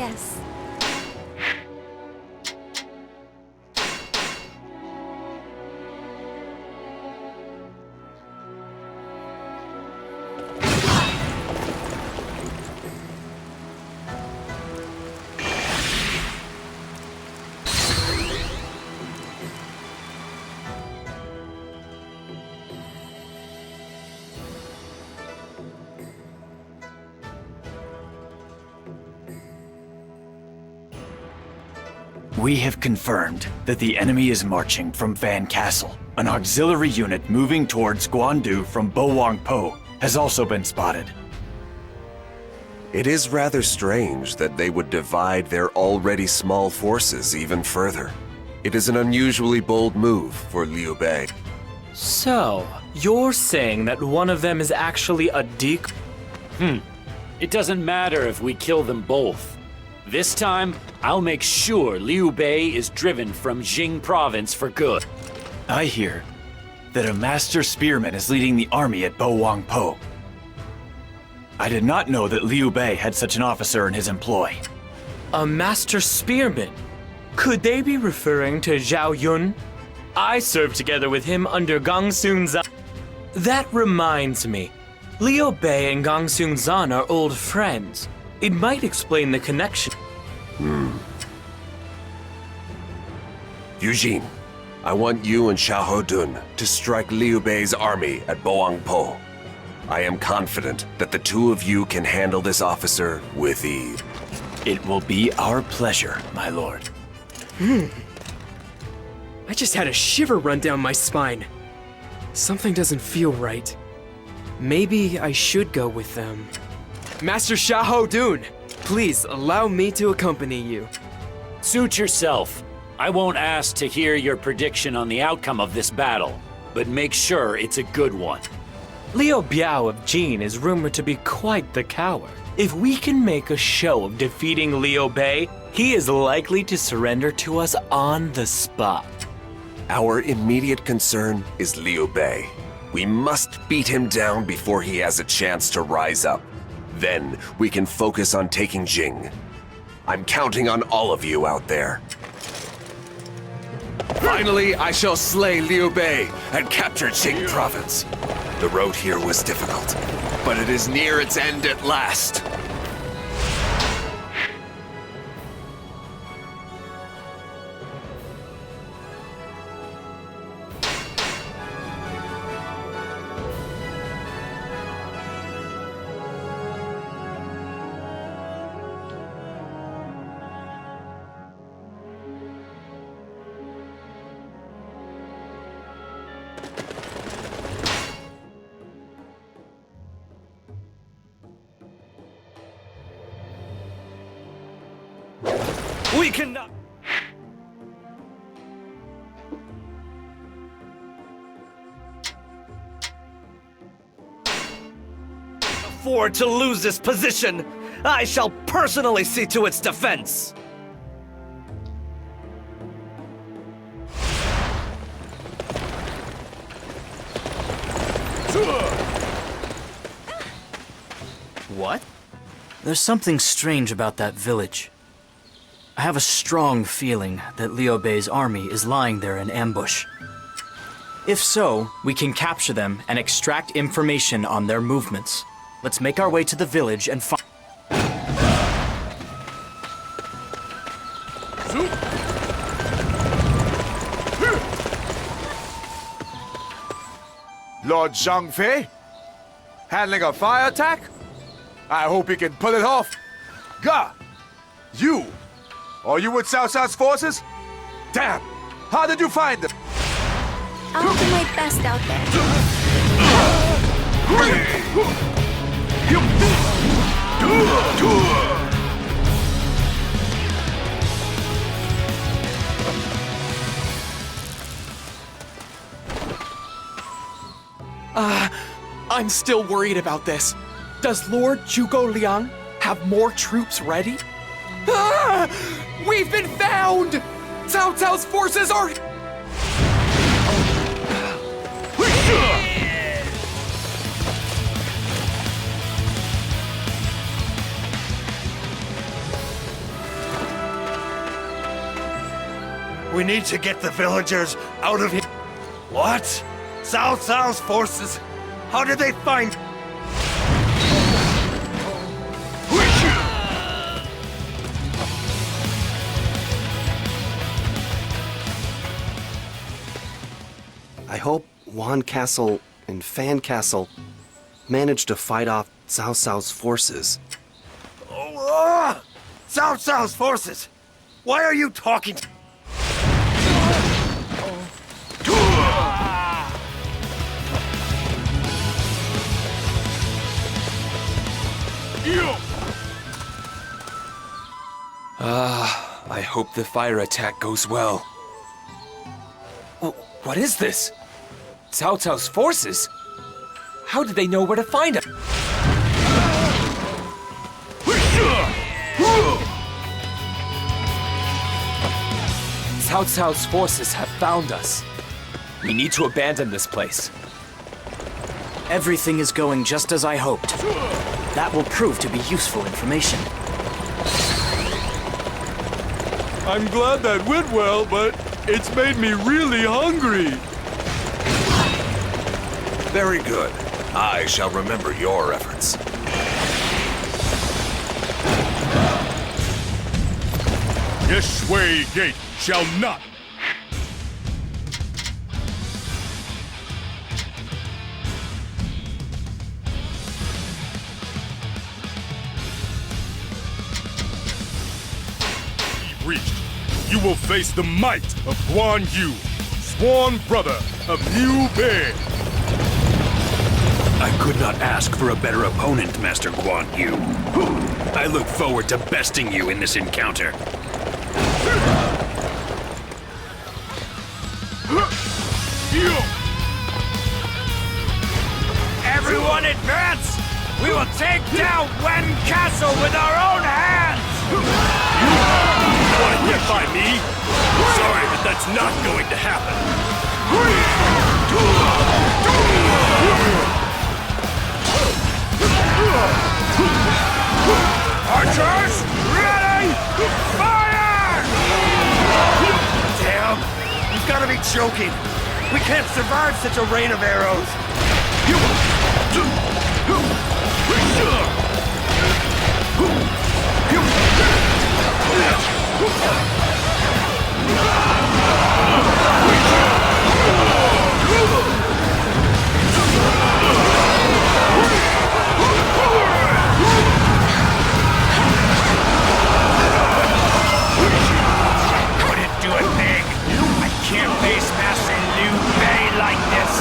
Yes. We have confirmed that the enemy is marching from Van Castle. An auxiliary unit moving towards Guandu from Bo Po has also been spotted. It is rather strange that they would divide their already small forces even further. It is an unusually bold move for Liu Bei. So, you're saying that one of them is actually a decoy? It doesn't matter if we kill them both. This time, I'll make sure Liu Bei is driven from Jing province for good. I hear that a master spearman is leading the army at Bo Po. I did not know that Liu Bei had such an officer in his employ. A master spearman? Could they be referring to Zhao Yun? I served together with him under Gongsun Zan. That reminds me, Liu Bei and Gongsun Zan are old friends. It might explain the connection. Eugene, I want you and Xiahou Dun to strike Liu Bei's army at Bo Po. I am confident that the two of you can handle this officer with ease. It will be our pleasure, my lord. I just had a shiver run down my spine. Something doesn't feel right. Maybe I should go with them. Master Xiahou Dun, please allow me to accompany you. Suit yourself. I won't ask to hear your prediction on the outcome of this battle, but make sure it's a good one. Liu Biao of Jin is rumored to be quite the coward. If we can make a show of defeating Liu Bei, he is likely to surrender to us on the spot. Our immediate concern is Liu Bei. We must beat him down before he has a chance to rise up. Then we can focus on taking Jing. I'm counting on all of you out there. Finally, I shall slay Liu Bei and capture Jing province. The road here was difficult, but it is near its end at last. We cannot... afford to lose this position. I shall personally see to its defense. What? There's something strange about that village. I have a strong feeling that Liu Bei's army is lying there in ambush. If so, we can capture them and extract information on their movements. Let's make our way to the village and find... Lord Zhang Fei? Handling a fire attack? I hope he can pull it off. Gah! You! Are you with Cao Cao's forces? Damn! How did you find them? I'll do my best out there. I'm still worried about this. Does Lord Zhugo Liang have more troops ready? Ah! We've been found! Cao Cao's forces are... We need to get the villagers out of here. What? Cao Cao's forces? How did they find... I hope Wan Castle and Fan Castle managed to fight off Cao Cao's forces. Oh, Cao Cao's forces! Why are you talking to... I hope the fire attack goes well. What is this? Cao Cao's forces? How did they know where to find us? Cao Cao's forces have found us. We need to abandon this place. Everything is going just as I hoped. That will prove to be useful information. I'm glad that went well, but it's made me really hungry. Very good. I shall remember your efforts. This way gate shall not. Reached. You will face the might of Guan Yu, sworn brother of Liu Bei. I could not ask for a better opponent, Master Guan Yu. I look forward to besting you in this encounter. Everyone advance! We will take down Wen Castle with our own hands! Want to get by me? Sorry, but that's not going to happen. Archers, ready! Fire! Damn! You've got to be joking! We can't survive such a rain of arrows! Couldn't do a thing. I can't face Master Liu Bei like this.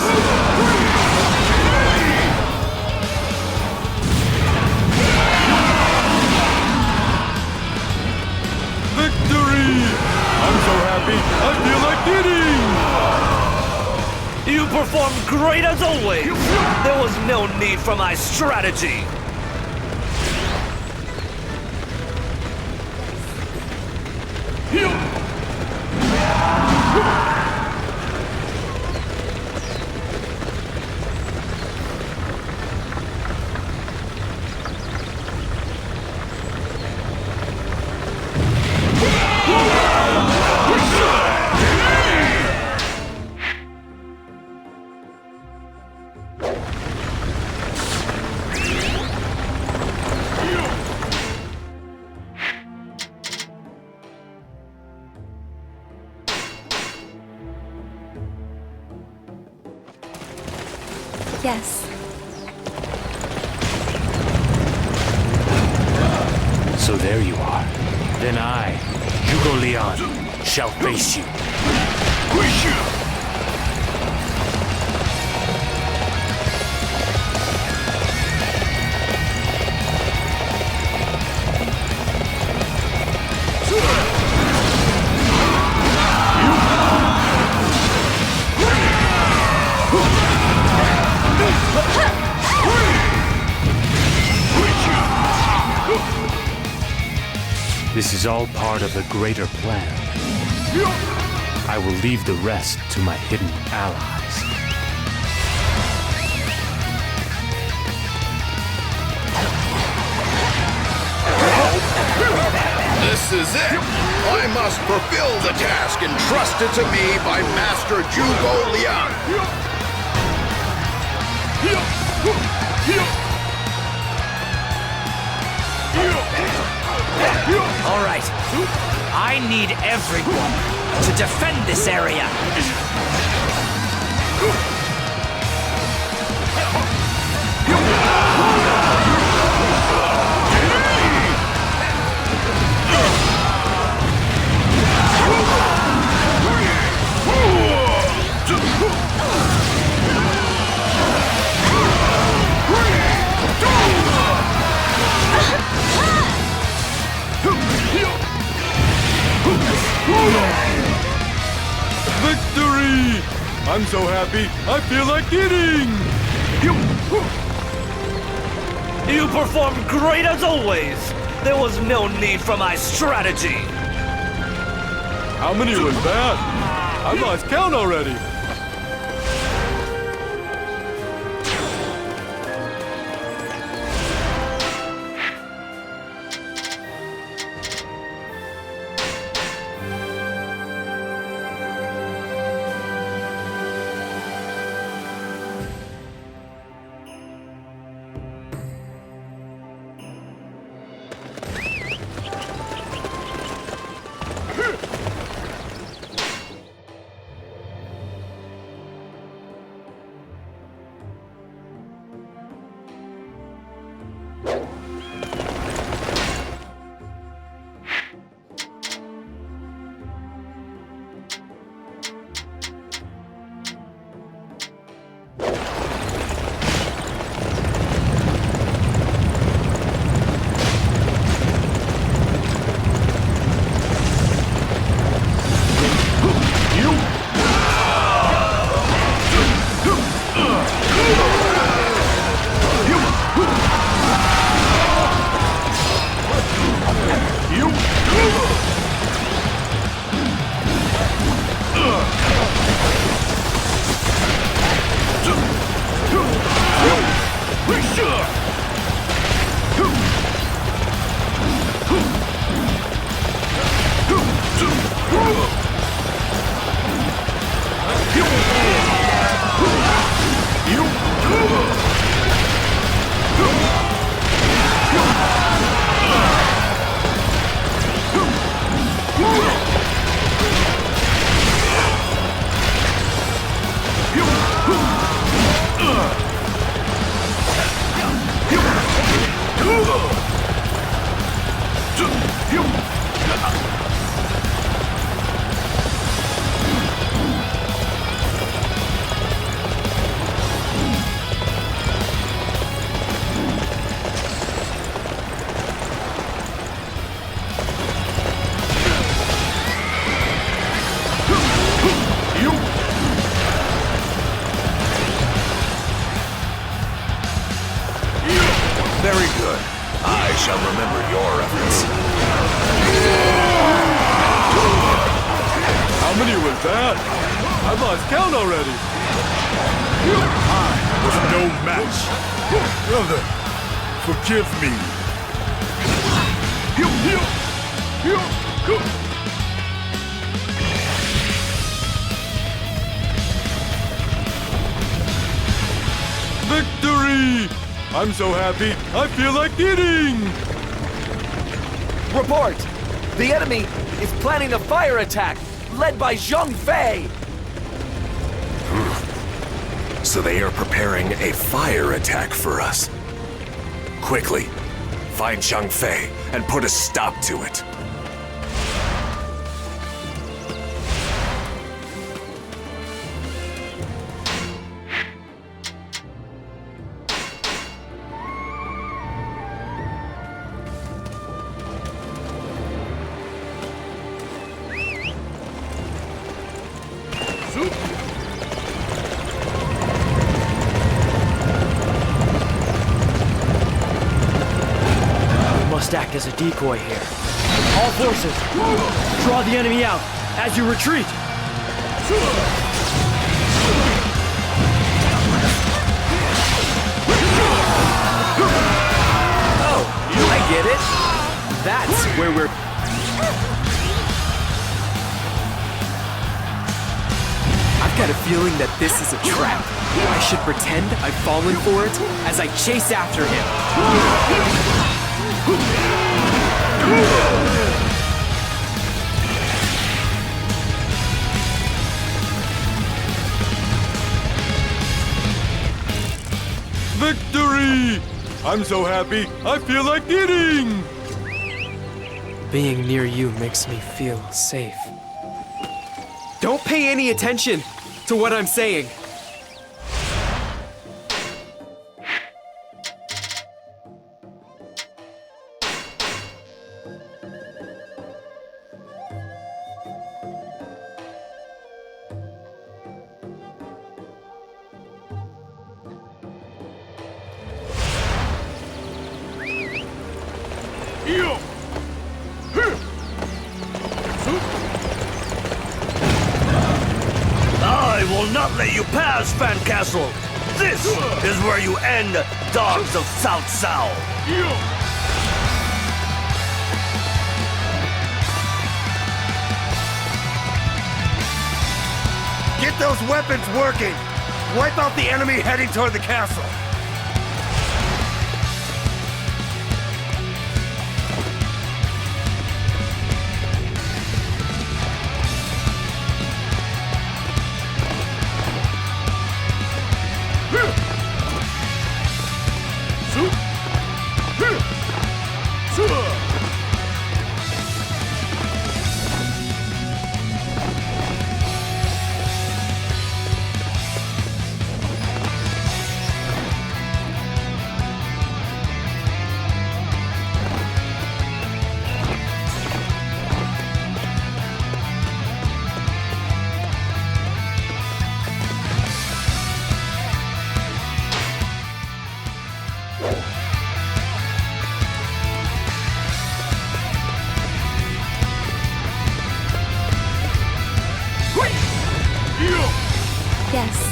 Victory! I'm so happy, I feel like eating! You performed great as always! There was no need for my strategy! Yes. So there you are. Then I, Hugo Leon, shall face you. This is all part of a greater plan. I will leave the rest to my hidden allies. This is it! I must fulfill the task entrusted to me by Master Zhugo Liang. All right. I need everyone to defend this area. Victory! I'm so happy, I feel like eating! You performed great as always. There was no need for my strategy. How many was that? I lost count already. Very good. I shall remember your efforts. How many was that? I lost count already. I was no match. Brother, forgive me. Victory! I'm so happy, I feel like eating! Report! The enemy is planning a fire attack, led by Zhang Fei! So they are preparing a fire attack for us. Quickly, find Zhang Fei and put a stop to it. Must act as a decoy here. All forces, draw the enemy out as you retreat. Oh, I get it. That's where we're... feeling that this is a trap. I should pretend I've fallen for it as I chase after him. Victory! I'm so happy, I feel like eating! Being near you makes me feel safe. Don't pay any attention to what I'm saying. I will not let you pass, Fan Castle! This is where you end, dogs of South South! Get those weapons working! Wipe out the enemy heading toward the castle! Yes.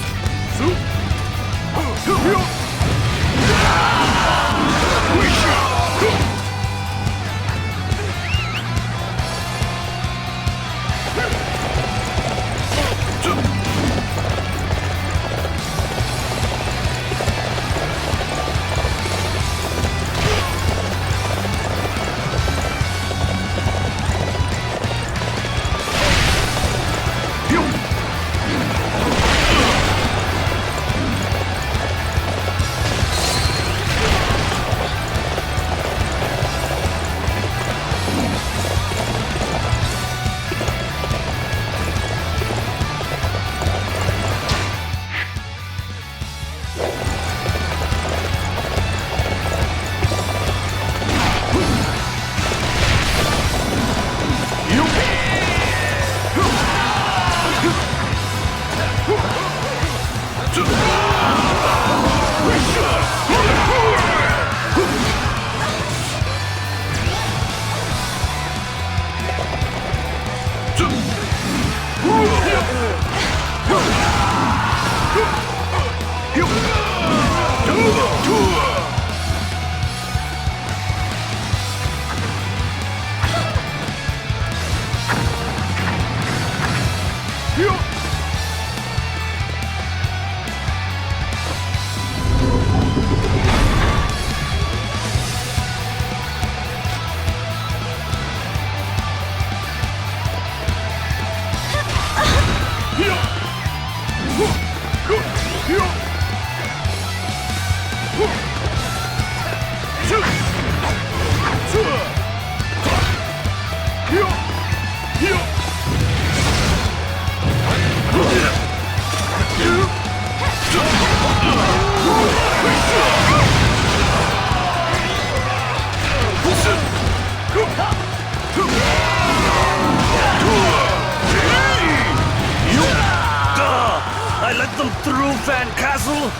I let them through, Fan Castle?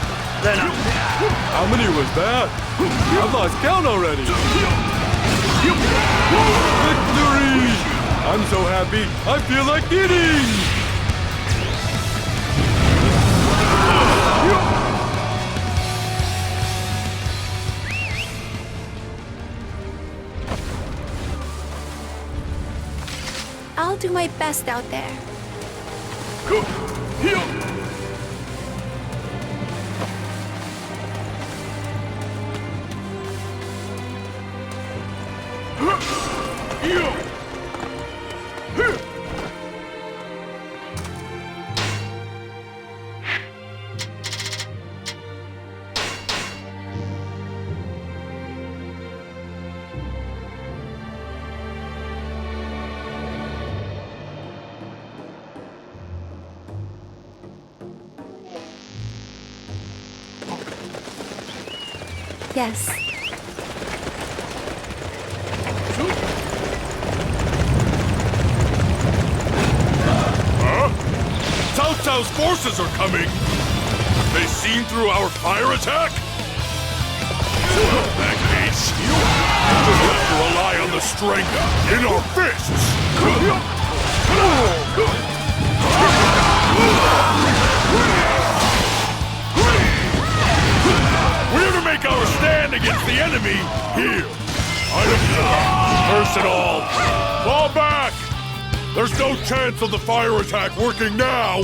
Then How many was that? I've lost count already. Victory! I'm so happy, I feel like eating! I'll do my best out there. Yes. Cao Cao's forces are coming! They seen through our fire attack? That case, we'll just have to rely on the strength in our fists! We're to make our stand against the enemy here! First and all, fall back! There's no chance of the fire attack working now!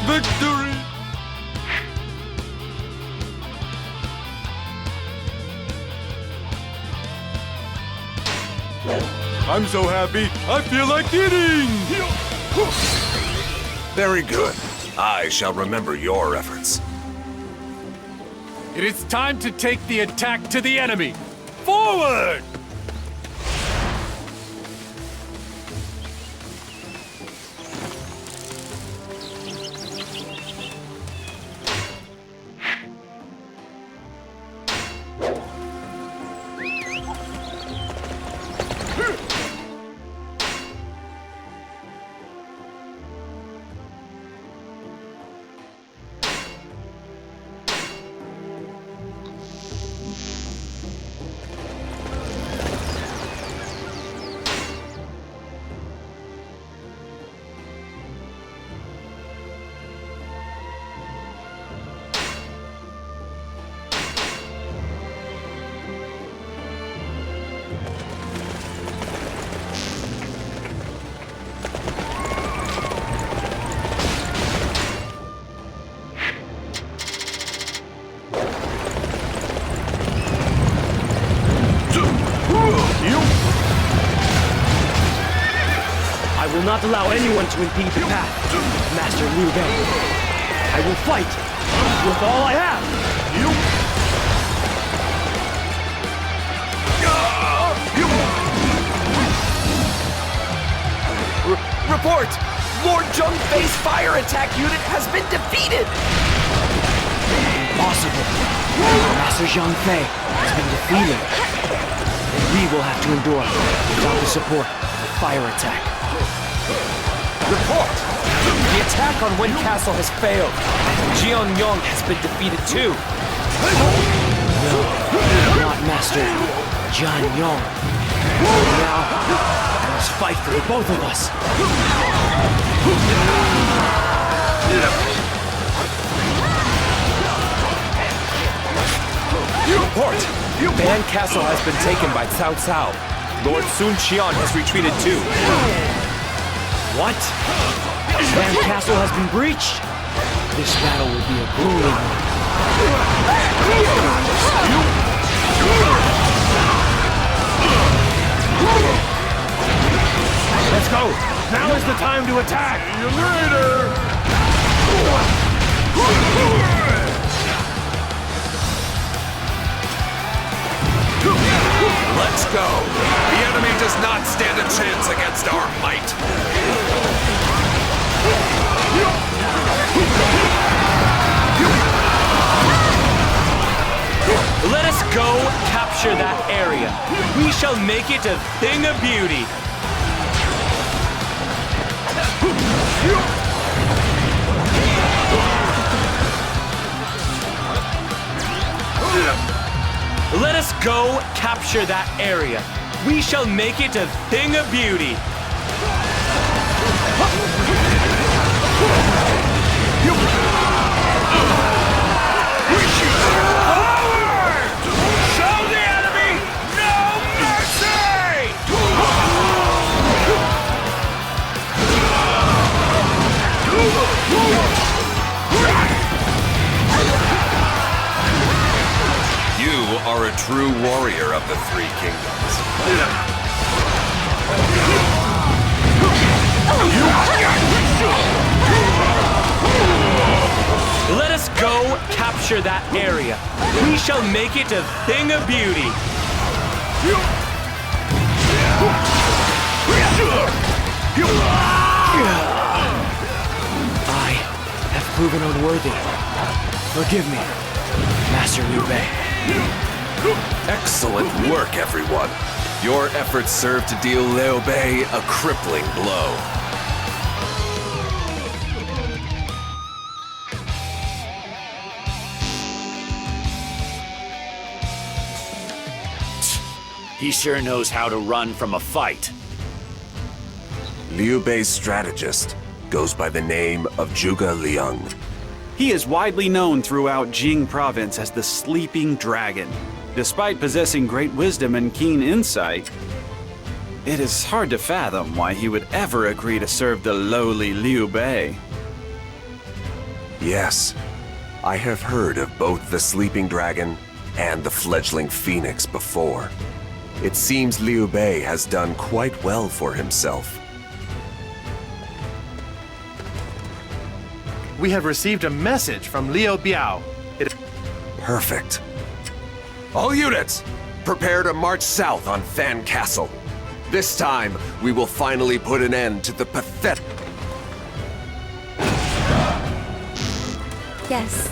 Victory! I'm so happy, I feel like eating! Very good. I shall remember your efforts. It is time to take the attack to the enemy! Forward! I will not allow anyone to impede the path, Master Liu Bei. I will fight with all I have. Report! Lord Zheng Fei's fire attack unit has been defeated! Impossible. Master Zheng Fei has been defeated. And we will have to endure without the support of the fire attack. Report! The attack on Wind Castle has failed. Jian Yong has been defeated too. No, not Master Jian Yong. Now, I must fight for the both of us. Report! Ban Castle has been taken by Cao Cao. Lord Sun Qian has retreated too. What? Ban Castle has been breached? This battle will be a grueling one. Let's go! Now is the time to attack! See you later! Let's go! The enemy does not stand a chance against our might! Let us go capture that area. We shall make it a thing of beauty. Let us go capture that area. We shall make it a thing of beauty. Forward! Show the enemy no mercy! You are a true warrior of the Three Kingdoms. Let us go capture that area. We shall make it a thing of beauty. I have proven unworthy. Forgive me, Master Liu Bei. Excellent work, everyone. Your efforts serve to deal Liu Bei a crippling blow. He sure knows how to run from a fight. Liu Bei's strategist goes by the name of Zhuge Liang. He is widely known throughout Jing province as the Sleeping Dragon. Despite possessing great wisdom and keen insight, it is hard to fathom why he would ever agree to serve the lowly Liu Bei. Yes, I have heard of both the Sleeping Dragon and the fledgling Phoenix before. It seems Liu Bei has done quite well for himself. We have received a message from Liu Biao. Perfect. All units, prepare to march south on Fan Castle. This time, we will finally put an end to the pathetic... Yes.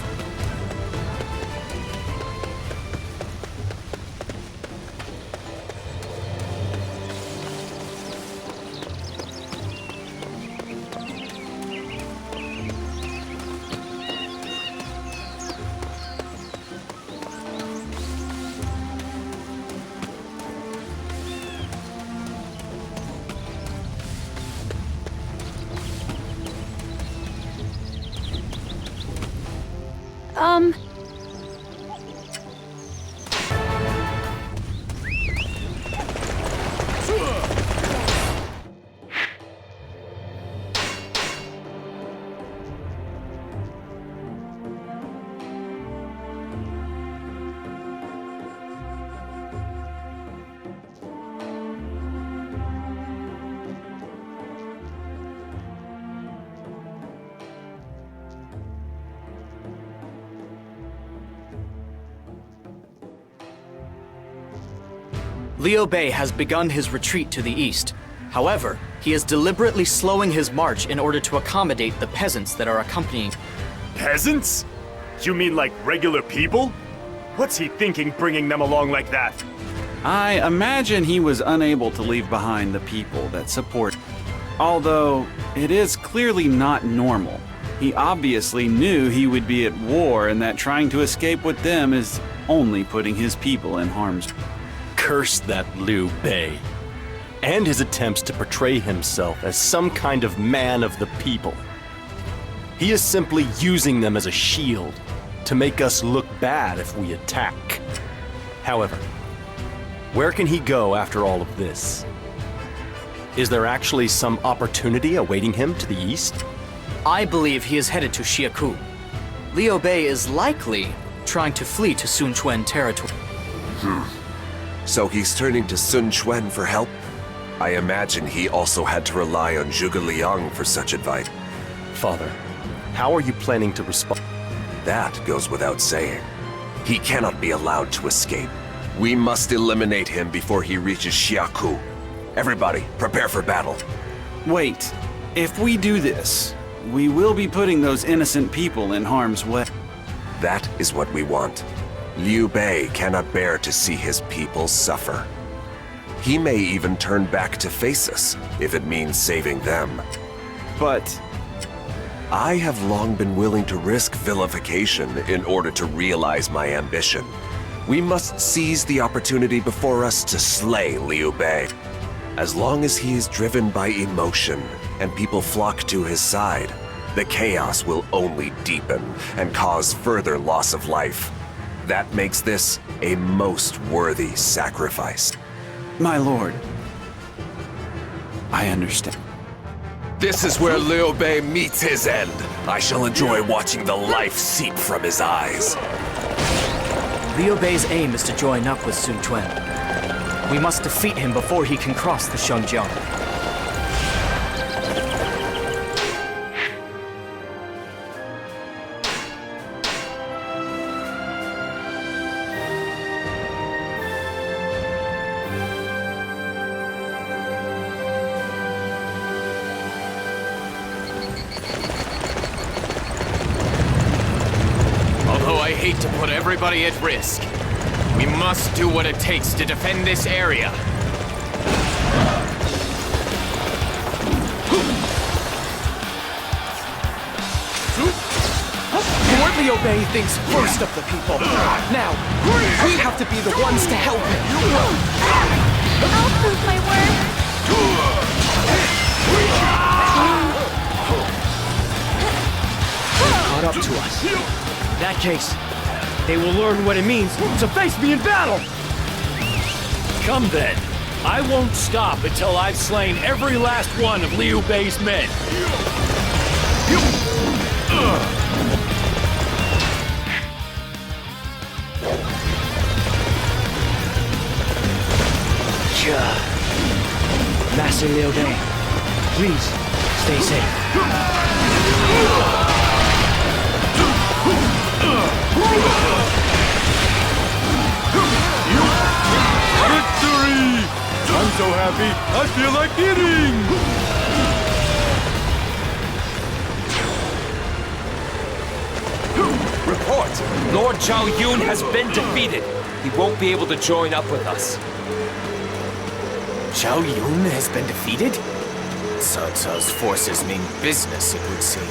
Liu Bei has begun his retreat to the east. However, he is deliberately slowing his march in order to accommodate the peasants that are accompanying. Peasants? You mean like regular people? What's he thinking bringing them along like that? I imagine he was unable to leave behind the people that support. Although, it is clearly not normal. He obviously knew he would be at war and that trying to escape with them is only putting his people in harm's way. Curse that Liu Bei, and his attempts to portray himself as some kind of man of the people. He is simply using them as a shield to make us look bad if we attack. However, where can he go after all of this? Is there actually some opportunity awaiting him to the east? I believe he is headed to Xiaku. Liu Bei is likely trying to flee to Sun Quan territory. So he's turning to Sun Quan for help? I imagine he also had to rely on Zhuge Liang for such advice. Father, how are you planning to respond? That goes without saying. He cannot be allowed to escape. We must eliminate him before he reaches Xiaku. Everybody, prepare for battle. Wait, if we do this, we will be putting those innocent people in harm's way. That is what we want. Liu Bei cannot bear to see his people suffer. He may even turn back to face us, if it means saving them. But I have long been willing to risk vilification in order to realize my ambition. We must seize the opportunity before us to slay Liu Bei. As long as he is driven by emotion and people flock to his side, the chaos will only deepen and cause further loss of life. That makes this a most worthy sacrifice. My lord, I understand. This is where Liu Bei meets his end. I shall enjoy watching the life seep from his eyes. Liu Bei's aim is to join up with Sun Quan. We must defeat him before he can cross the Shengjiang. hate to put everybody at risk. We must do what it takes to defend this area. Lord Liu Bei thinks first of the people. Now, we have to be the ones to help him. I'll prove my worth. Caught up to us. In that case, they will learn what it means to face me in battle. Come then. I won't stop until I've slain every last one of Liu Bei's men. Master Liu Bei, please stay safe. Victory! I'm so happy, I feel like eating! Report! Lord Zhao Yun has been defeated. He won't be able to join up with us. Zhao Yun has been defeated? Cao Cao's forces mean business, it would seem.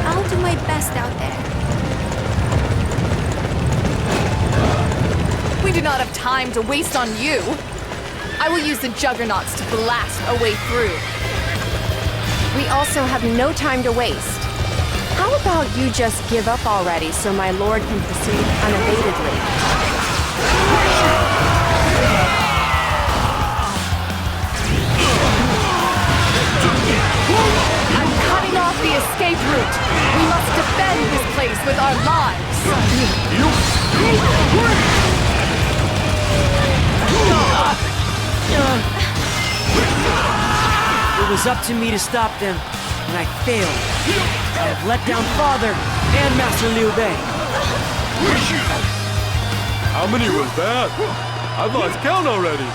I'll do my best out there. We do not have time to waste on you. I will use the juggernauts to blast a way through. We also have no time to waste. How about you just give up already so my lord can proceed unabatedly? I'm cutting off the escape route. We must defend this place with our lives. It was up to me to stop them, and I failed. I have let down Father and Master Liu Bei. How many was that? I've lost count already.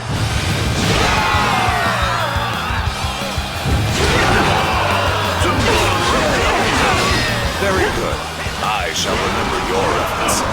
Very good. I shall remember your efforts.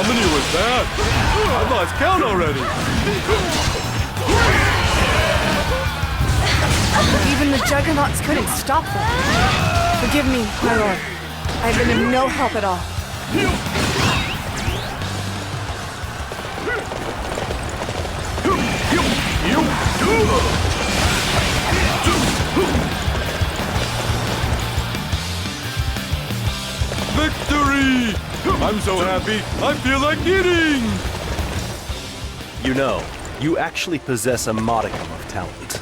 many was that? I lost count already. Even the juggernauts couldn't stop them. Forgive me, my lord. I've been of no help at all. Victory! I'm so happy, I feel like eating! You know, you actually possess a modicum of talent.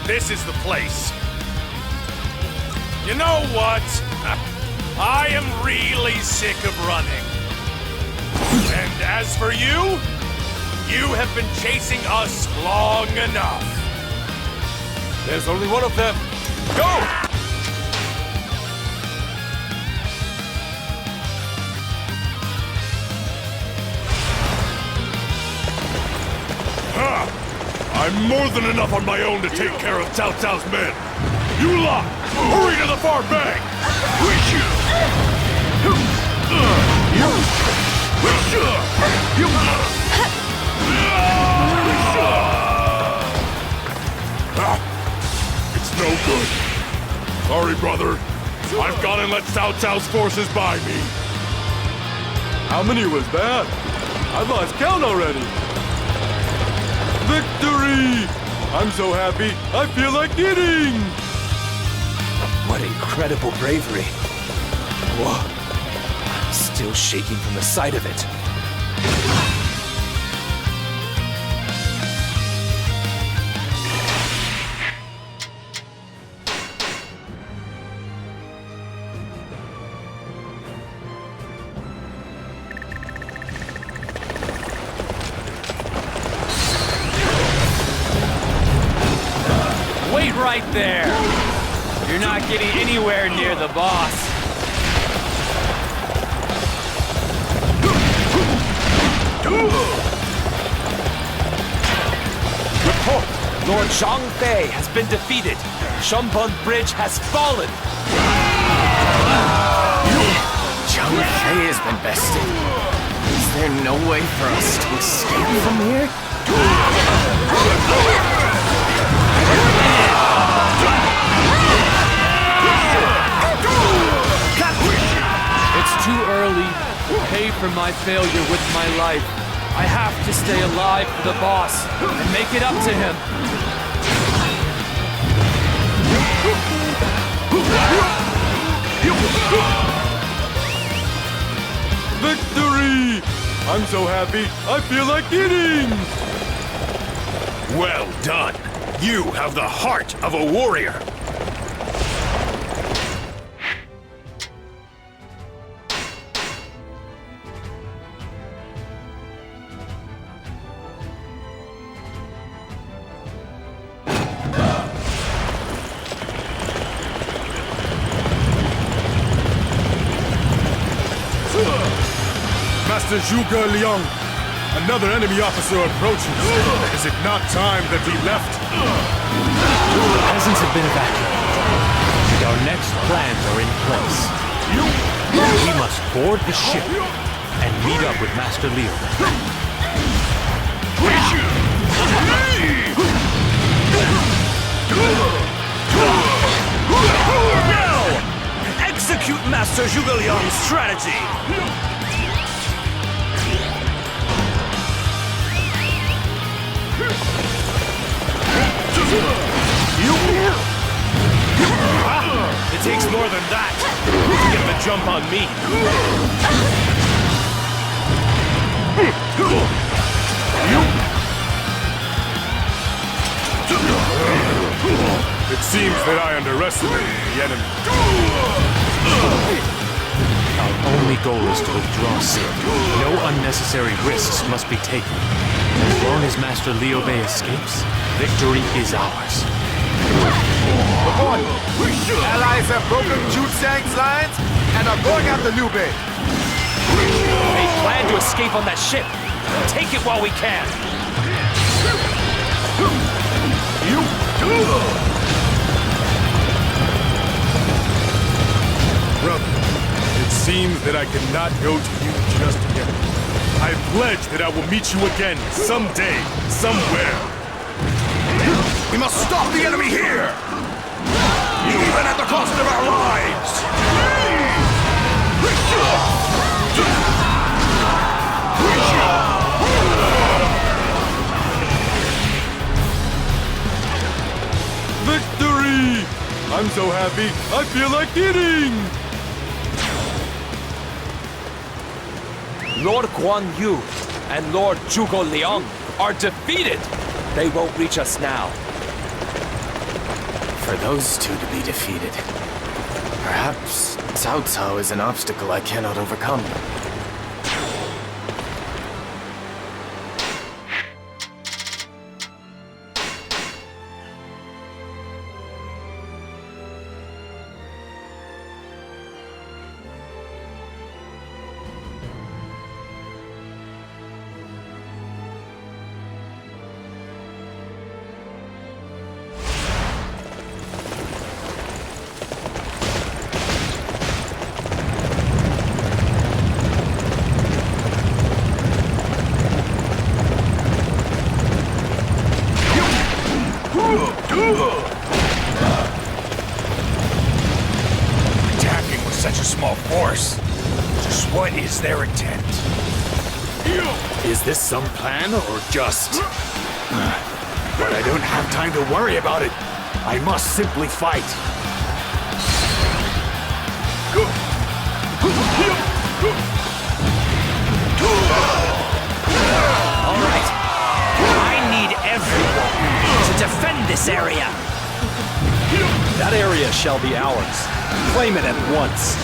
This is the place. You know what? I am really sick of running. And as for you, you have been chasing us long enough. There's only one of them. Go! I'm more than enough on my own to take care of Cao Cao's men. You lot, hurry to the far bank! It's no good. Sorry, brother. I've gone and let Cao Cao's forces by me. How many was that? I lost count already. Victory! I'm so happy, I feel like eating! What incredible bravery. Whoa. I'm still shaking from the sight of it. Wait right there! You're not getting anywhere near the boss. Report! Lord Zhang Fei has been defeated. Shumpun Bridge has fallen. Zhang Fei has been bested. Is there no way for us to escape from here? It's too early to pay for my failure with my life. I have to stay alive for the boss and make it up to him. Victory! I'm so happy, I feel like eating! Well done. You have the heart of a warrior. Master Zhuge Liang, another enemy officer approaches. Is it not time that we left? The peasants have been evacuated, and our next plans are in place. We must board the ship and meet up with Master Liu. Now! Execute Master Zhuge Liang's strategy! It takes more than that to get the jump on me. It seems that I underestimated the enemy. Our only goal is to withdraw Sid. No unnecessary risks must be taken. As long as Master Liu Bei escapes, victory is ours. Report! Allies have broken Chu Zhang's lines and are going after Liu Bei. They plan to escape on that ship. Take it while we can. Brother, it seems that I cannot go to you just yet. I pledge that I will meet you again someday, somewhere. We must stop the enemy here! Even at the cost of our lives! Victory! I'm so happy, I feel like eating! Lord Guan Yu and Lord Zhuge Liang are defeated! They won't reach us now. For those two to be defeated, perhaps Cao Cao is an obstacle I cannot overcome. Attacking with such a small force. Just what is their intent? Is this some plan or just... But I don't have time to worry about it. I must simply fight. All right. I need everyone to defend this area. That area shall be ours. Claim it at once.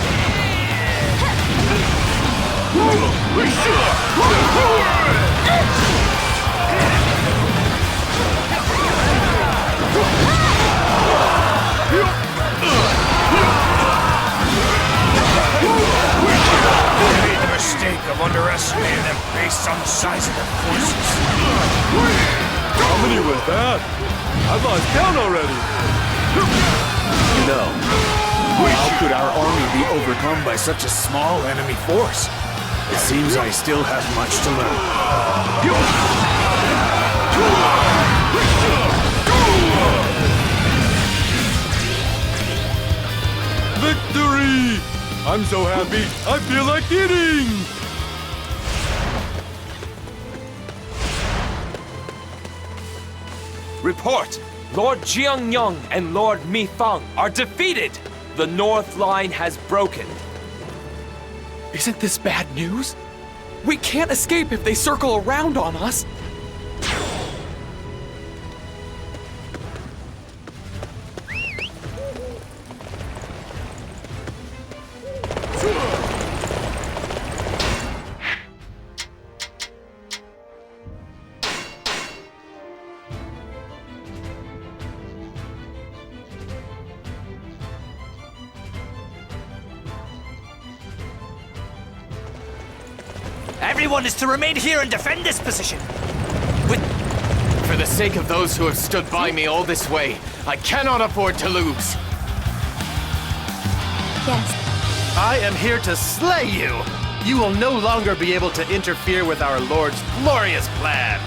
I made the mistake of underestimating them based on the size of their forces. How many was that? I've lost count already. No. How could our army be overcome by such a small enemy force? It seems I still have much to learn. Victory! I'm so happy, I feel like eating! Report! Lord Jiangyong and Lord Mi Fang are defeated! The North Line has broken. Isn't this bad news? We can't escape if they circle around on us. Everyone is to remain here and defend this position. For the sake of those who have stood by me all this way, I cannot afford to lose. Yes. I am here to slay you! You will no longer be able to interfere with our Lord's glorious plan!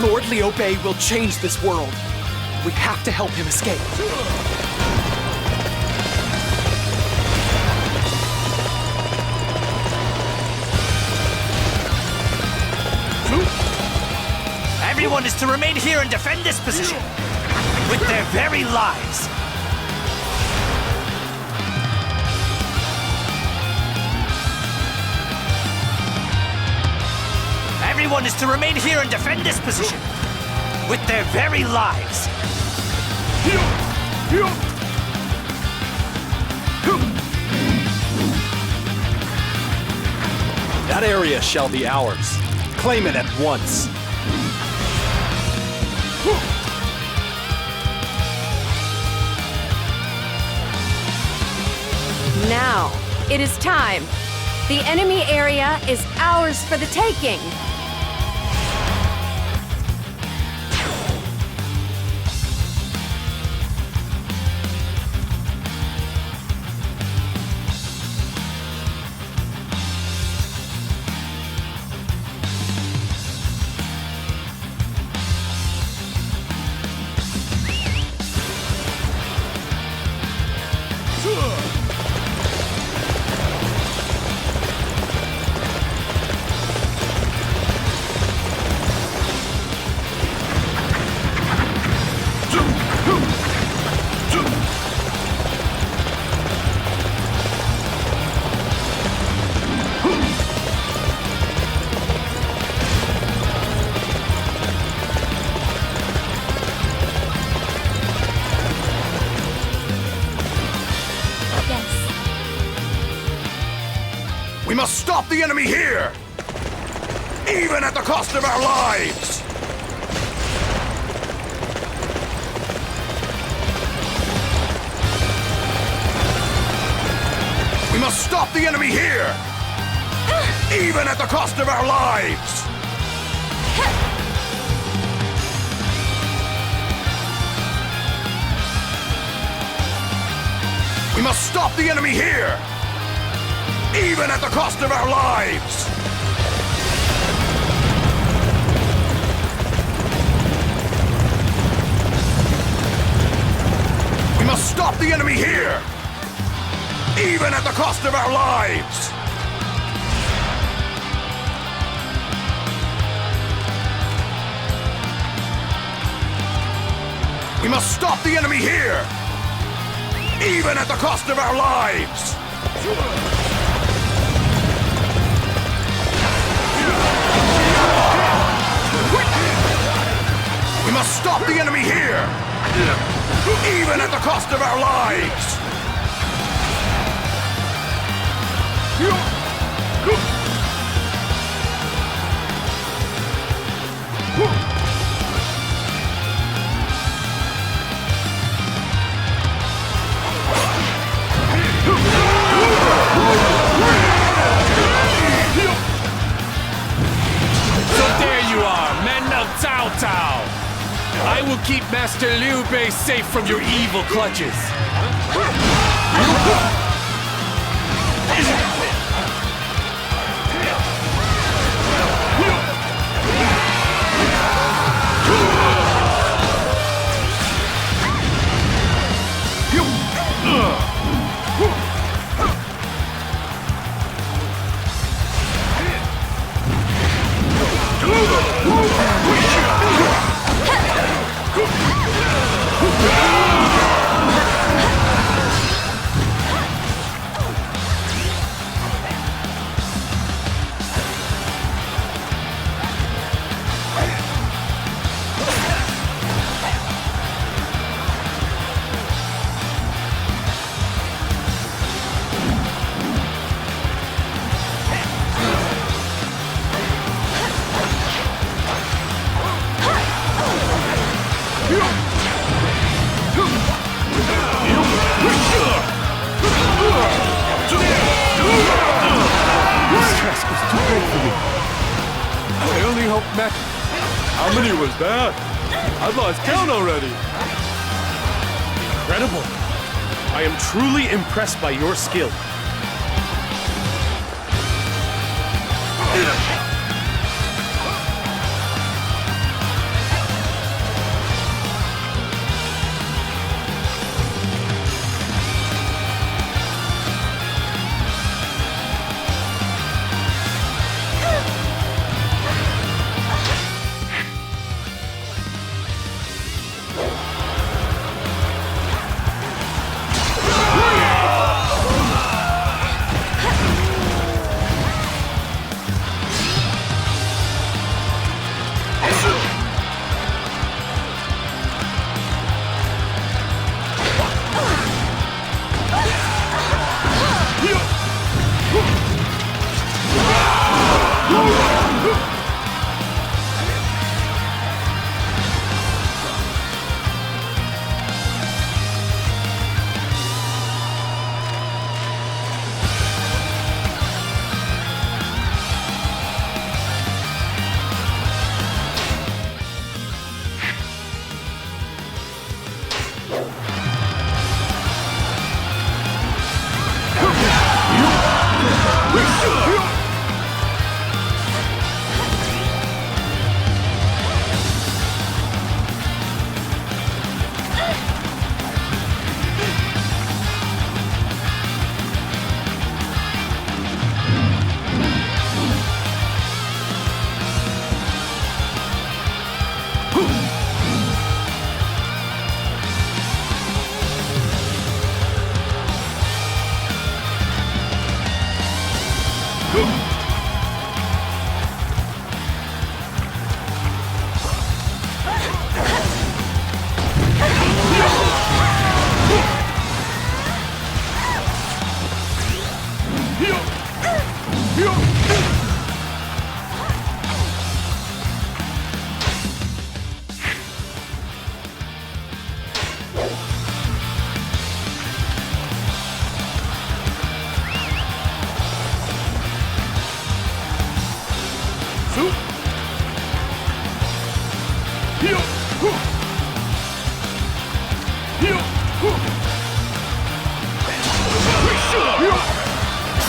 Lord Liu Bei will change this world. We have to help him escape. Everyone is to remain here and defend this position with their very lives. Everyone is to remain here and defend this position with their very lives. That area shall be ours. Claim it at once. Now, it is time. The enemy area is ours for the taking. We must stop the enemy here! Even at the cost of our lives! We must stop the enemy here! Even at the cost of our lives! We must stop the enemy here! Even at the cost of our lives! We must stop the enemy here! Even at the cost of our lives! We must stop the enemy here! Even at the cost of our lives! We must stop the enemy here! Even at the cost of our lives! So there you are, men of Cao Cao! I will keep Master Liu Bei safe from your evil clutches. I only hope Mac... How many was that? I've lost count already. Incredible. I am truly impressed by your skill.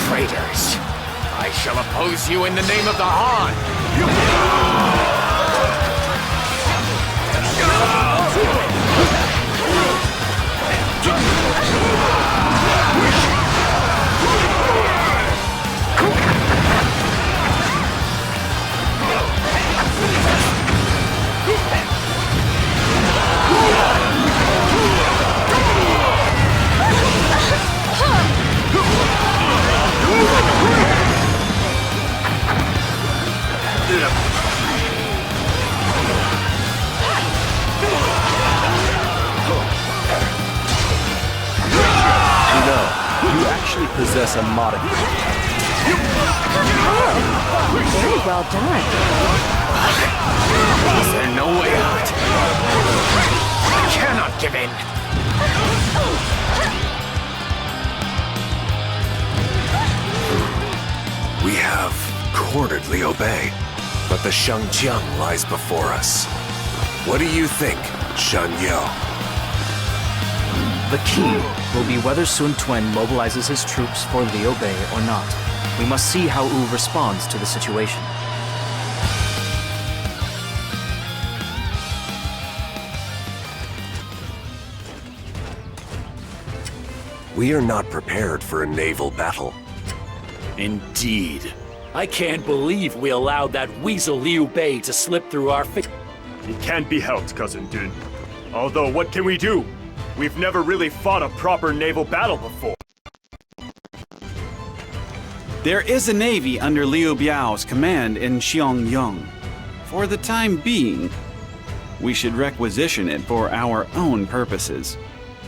Traitors! I shall oppose you in the name of the Han! You actually possess a modicum. Very well done. Is there no way out? I cannot give in! We have cornered Liu Bei, but the Shangjiang lies before us. What do you think, Shan Yo? The key will be whether Sun Tuen mobilizes his troops for Liu Bei or not. We must see how Wu responds to the situation. We are not prepared for a naval battle. Indeed. I can't believe we allowed that weasel Liu Bei to slip through our fingers. It can't be helped, Cousin Dun. Although, what can we do? We've never really fought a proper naval battle before. There is a navy under Liu Biao's command in Xiangyang. For the time being, we should requisition it for our own purposes.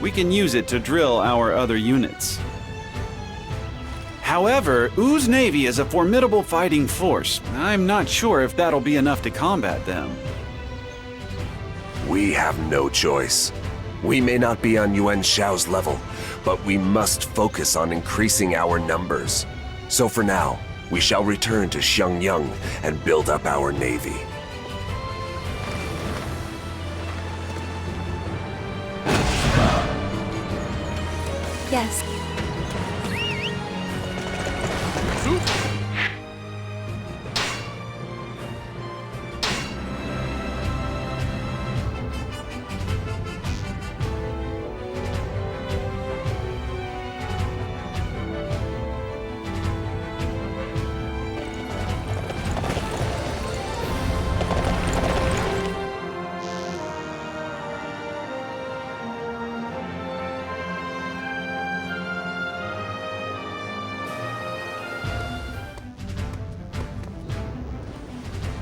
We can use it to drill our other units. However, Wu's navy is a formidable fighting force. I'm not sure if that'll be enough to combat them. We have no choice. We may not be on Yuan Shao's level, but we must focus on increasing our numbers. So for now, we shall return to Xiangyang and build up our navy. Yes.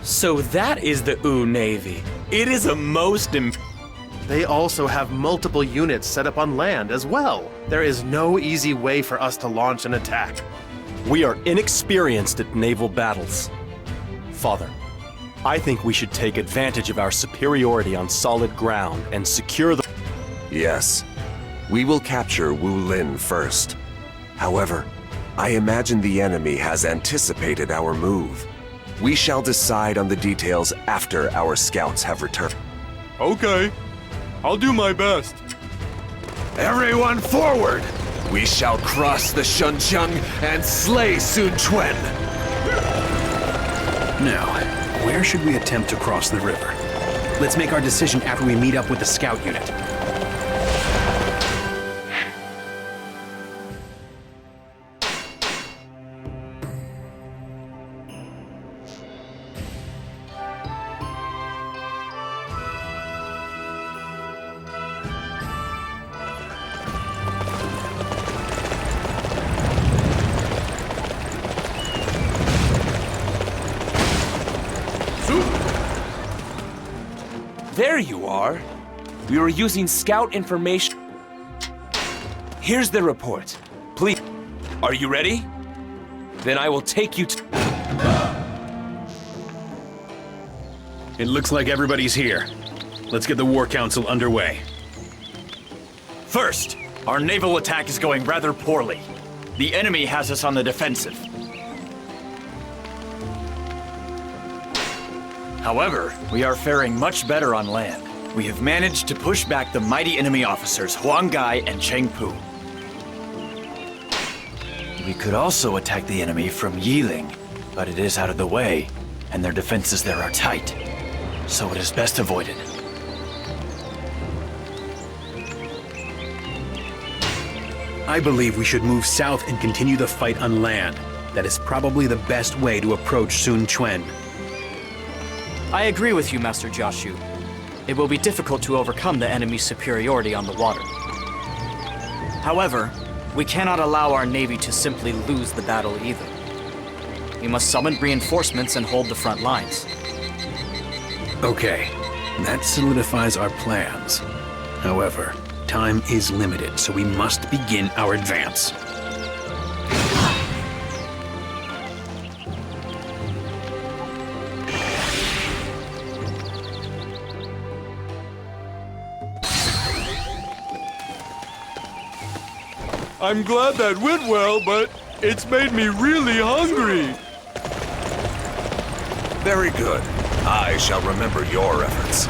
So that is the Wu Navy. It is a most They also have multiple units set up on land as well. There is no easy way for us to launch an attack. We are inexperienced at naval battles. Father, I think we should take advantage of our superiority on solid ground and secure the... Yes, we will capture Wu Lin first. However, I imagine the enemy has anticipated our move. We shall decide on the details after our scouts have returned. Okay. I'll do my best. Everyone forward! We shall cross the Shuncheng and slay Sun Tuen! Now, where should we attempt to cross the river? Let's make our decision after we meet up with the scout unit. There you are. We were using scout information. Here's the report. Please. Are you ready? Then I will take you to... It looks like everybody's here. Let's get the War Council underway. First, our naval attack is going rather poorly. The enemy has us on the defensive. However, we are faring much better on land. We have managed to push back the mighty enemy officers Huang Gai and Cheng Pu. We could also attack the enemy from Yiling, but it is out of the way, and their defenses there are tight. So it is best avoided. I believe we should move south and continue the fight on land. That is probably the best way to approach Sun Quan. I agree with you, Master Jiaxu. It will be difficult to overcome the enemy's superiority on the water. However, we cannot allow our navy to simply lose the battle either. We must summon reinforcements and hold the front lines. Okay, that solidifies our plans. However, time is limited, so we must begin our advance. I'm glad that went well, but it's made me really hungry. Very good. I shall remember your efforts.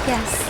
Yes.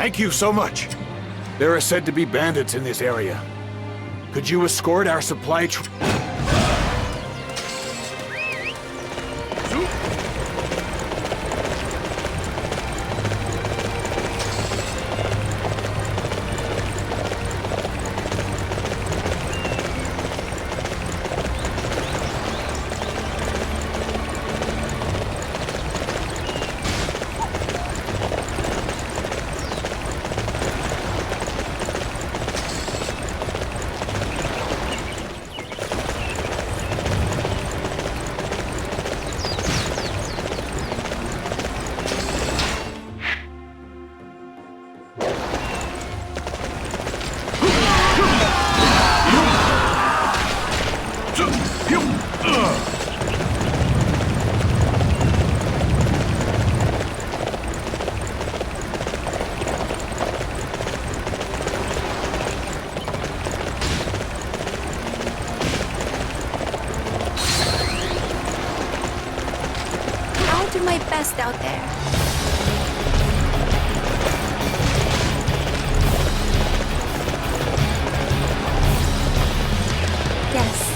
Thank you so much. There are said to be bandits in this area. Could you escort our supply best out there. Yes.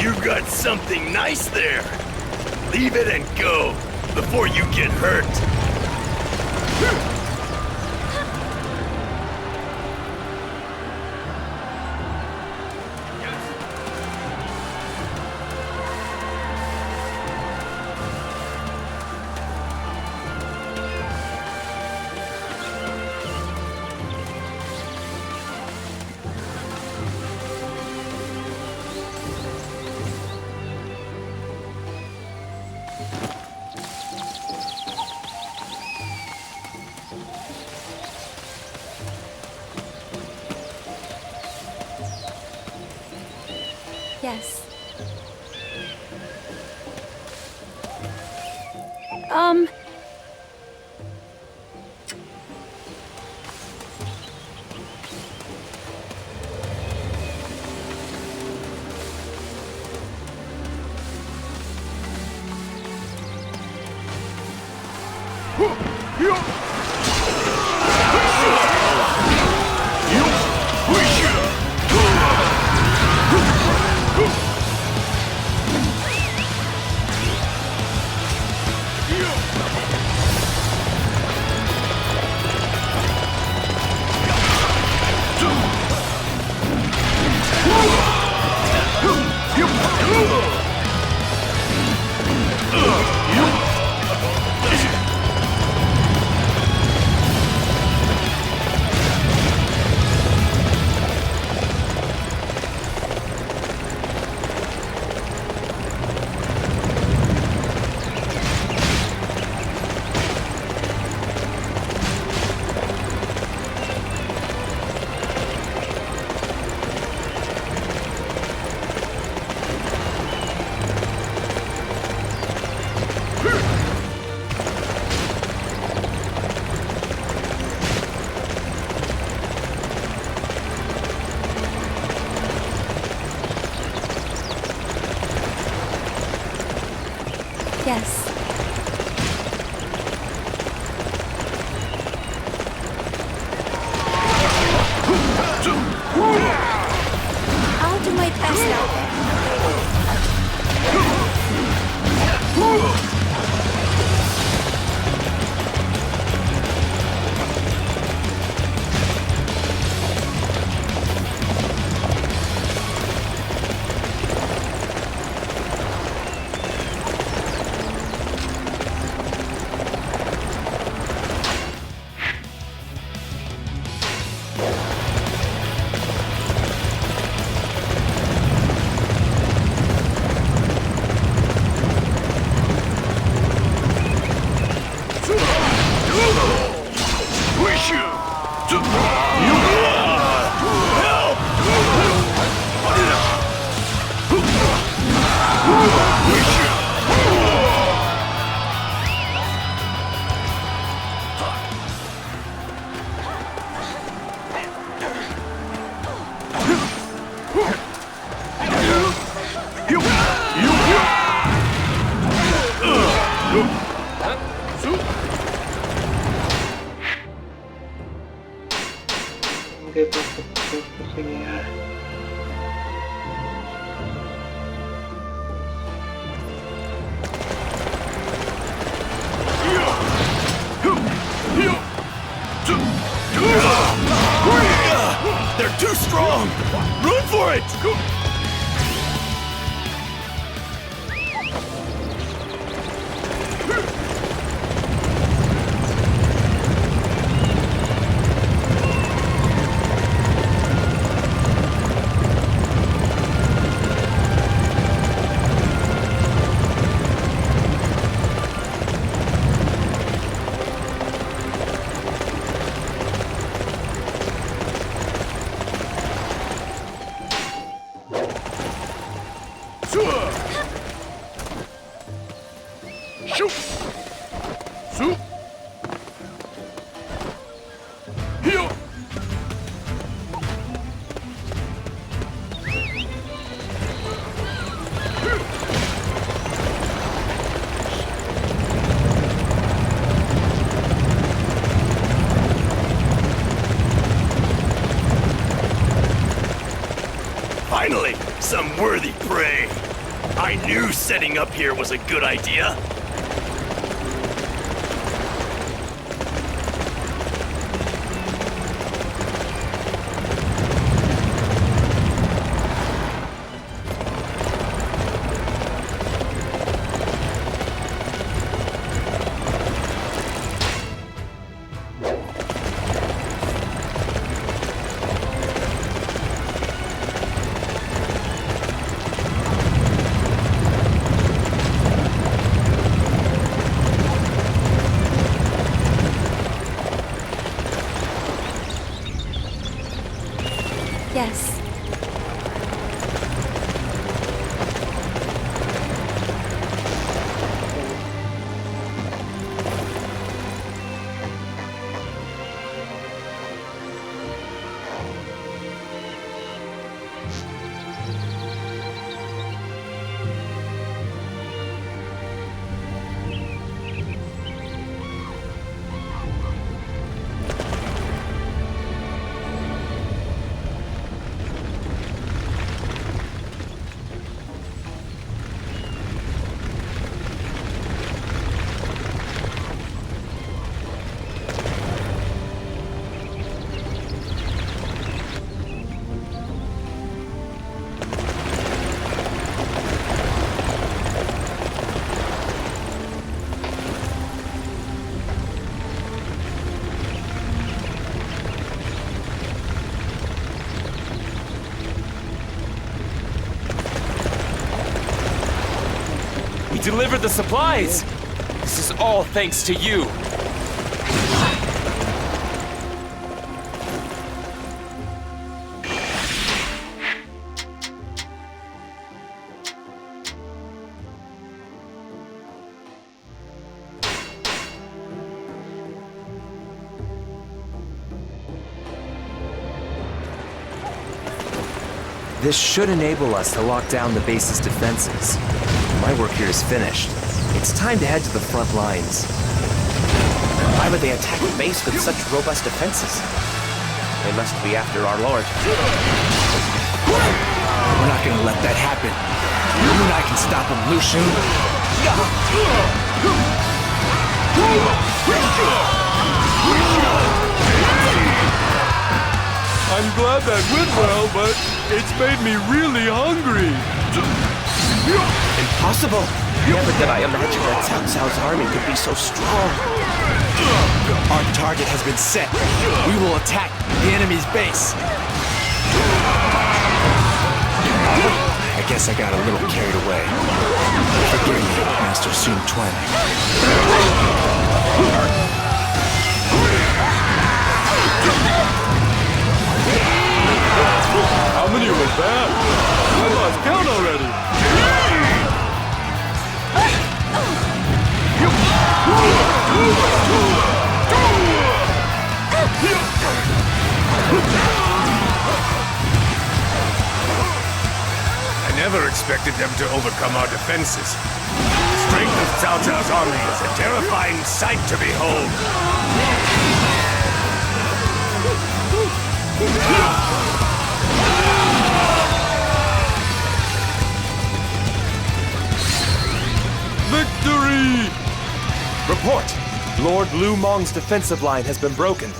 You got something nice there. Leave it and go before you get hurt. Yes. Yes. I'll do my best out there. They're too strong! Run for it! some worthy prey. I knew setting up here was a good idea. Yes. Delivered the supplies! This is all thanks to you. This should enable us to lock down the base's defenses. My work here is finished. It's time to head to the front lines. Why would they attack the base with such robust defenses? They must be after our lord. We're not gonna let that happen. You and I can stop him, Lu Xun. I'm glad that went well, but it's made me really hungry. Impossible! Never did I imagine that Cao Cao's army could be so strong. Our target has been set. We will attack the enemy's base. I guess I got a little carried away. Forgive me, Master Sun Quan. How many were bad? I lost count already. I never expected them to overcome our defenses. The strength of Cao Cao's army is a terrifying sight to behold. Victory! Report! Lord Lu Mong's defensive line has been broken.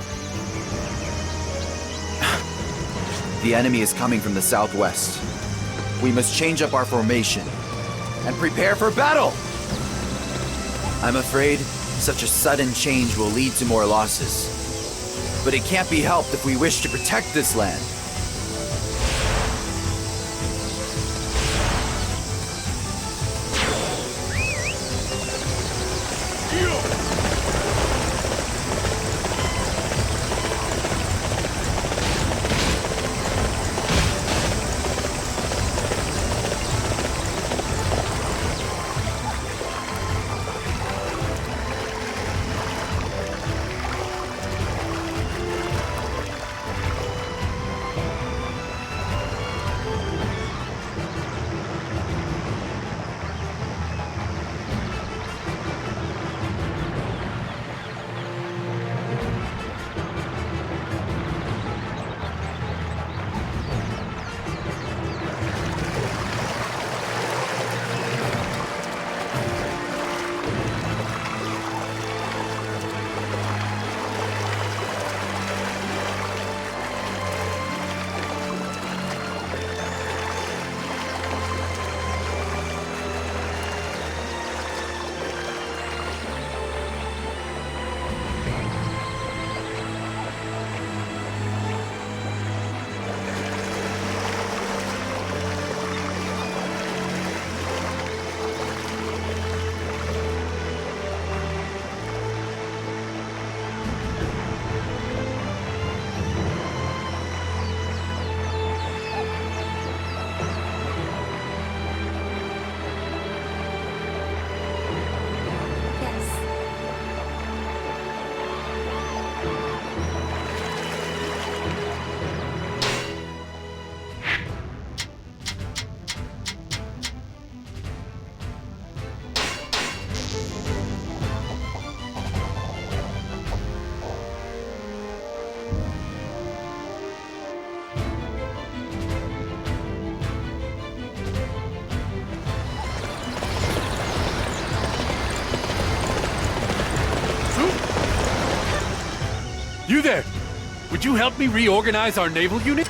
The enemy is coming from the southwest. We must change up our formation and prepare for battle! I'm afraid such a sudden change will lead to more losses. But it can't be helped if we wish to protect this land. You there! Would you help me reorganize our naval unit?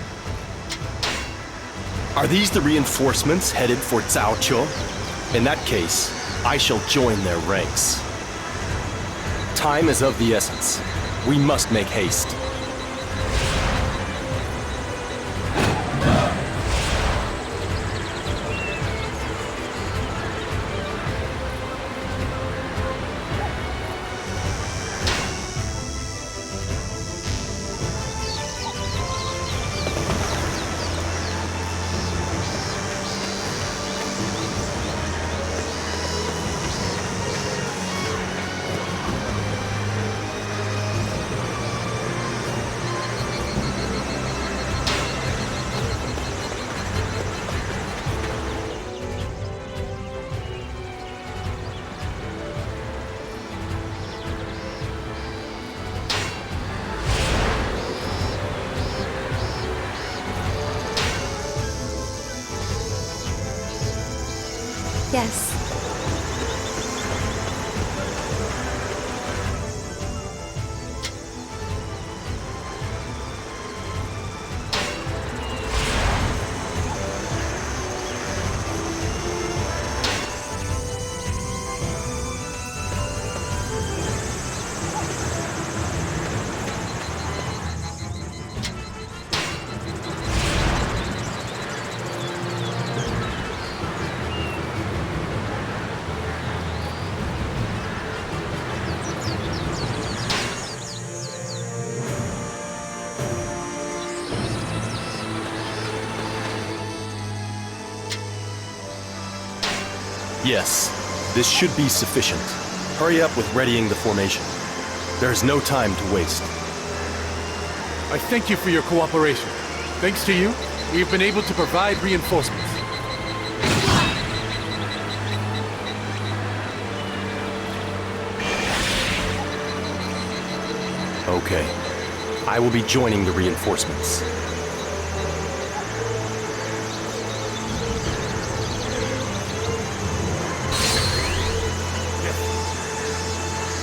Are these the reinforcements headed for Cao Chuo? In that case, I shall join their ranks. Time is of the essence. We must make haste. Yes. Yes, this should be sufficient. Hurry up with readying the formation. There is no time to waste. I thank you for your cooperation. Thanks to you, we've been able to provide reinforcements. Okay. I will be joining the reinforcements.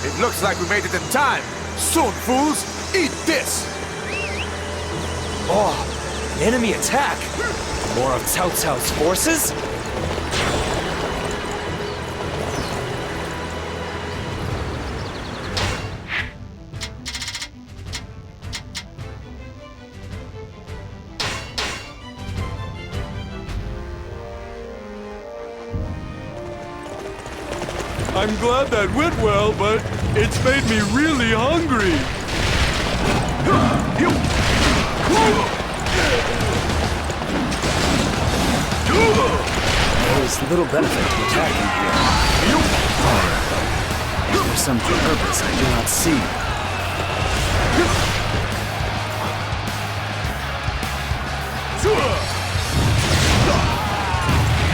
It looks like we made it in time. Soon, fools, eat this! Oh, enemy attack! More of Cao Cao's forces? I'm glad that went well, but it's made me really hungry. There is little benefit to attacking here. Is there some purpose I do not see?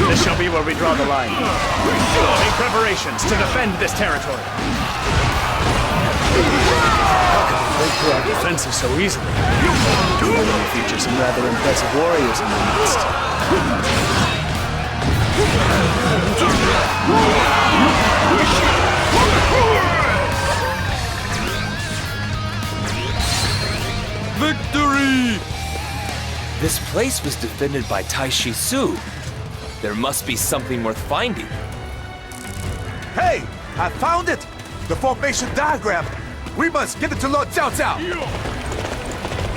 This shall be where we draw the line. Make preparations to defend this territory. How can we break through our defenses so easily? The enemy features some rather impressive warriors in their midst. Victory! This place was defended by Tai Shi Su. There must be something worth finding. Hey! I found it! The formation diagram! We must get it to Lord Cao Cao!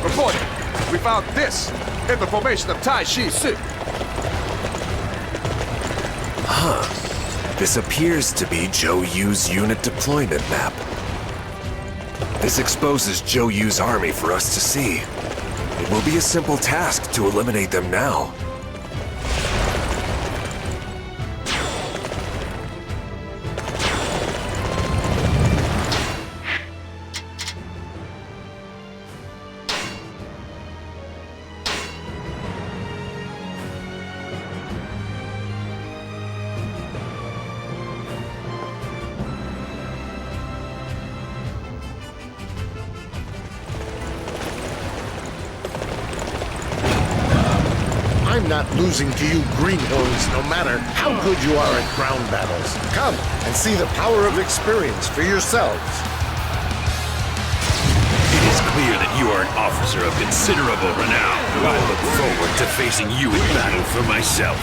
Reporting, we found this in the formation of Tai Shi Su. Huh. This appears to be Zhou Yu's unit deployment map. This exposes Zhou Yu's army for us to see. It will be a simple task to eliminate them now. I'm not losing to you greenhorns, no matter how good you are at ground battles. Come and see the power of experience for yourselves. It is are an officer of considerable renown. I look forward to facing you in battle for myself.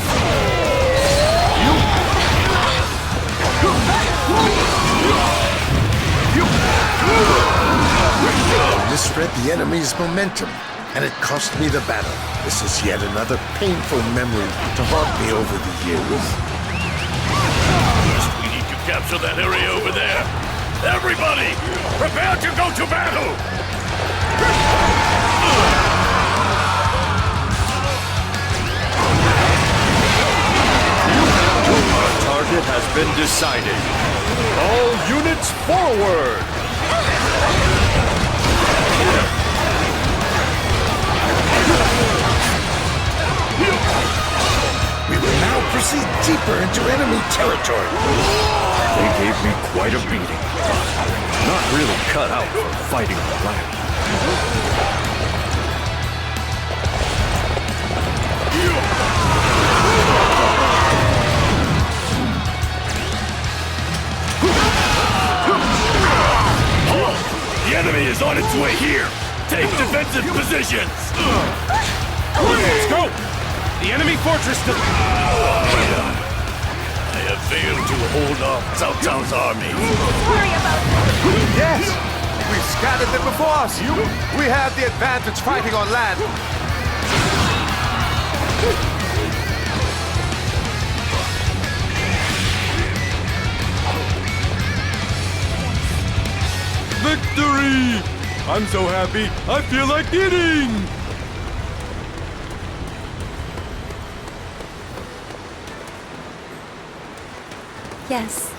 Misread the enemy's momentum, and it cost me the battle. This is yet another painful memory to haunt me over the years. First, we need to capture that area over there. Everybody, prepare to go to battle! Our target has been decided. All units forward! We will now proceed deeper into enemy territory. They gave me quite a beating. Not really cut out for fighting on land. The enemy is on its way here! Take defensive positions! Let's go! The enemy fortress to... I have failed to hold off Cao Cao's army. Worry about that. Yes! We scattered them before us! We have the advantage fighting on land! Victory! I'm so happy, I feel like eating! Yes.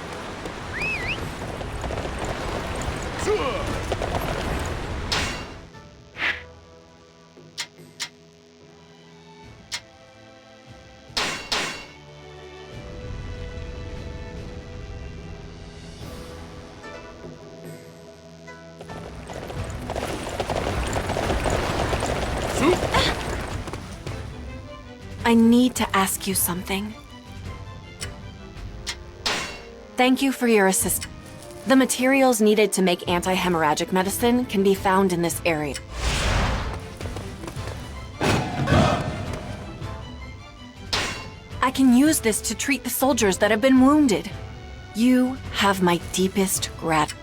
I need to ask you something. Thank you for your assistance. The materials needed to make anti-hemorrhagic medicine can be found in this area. I can use this to treat the soldiers that have been wounded. You have my deepest gratitude.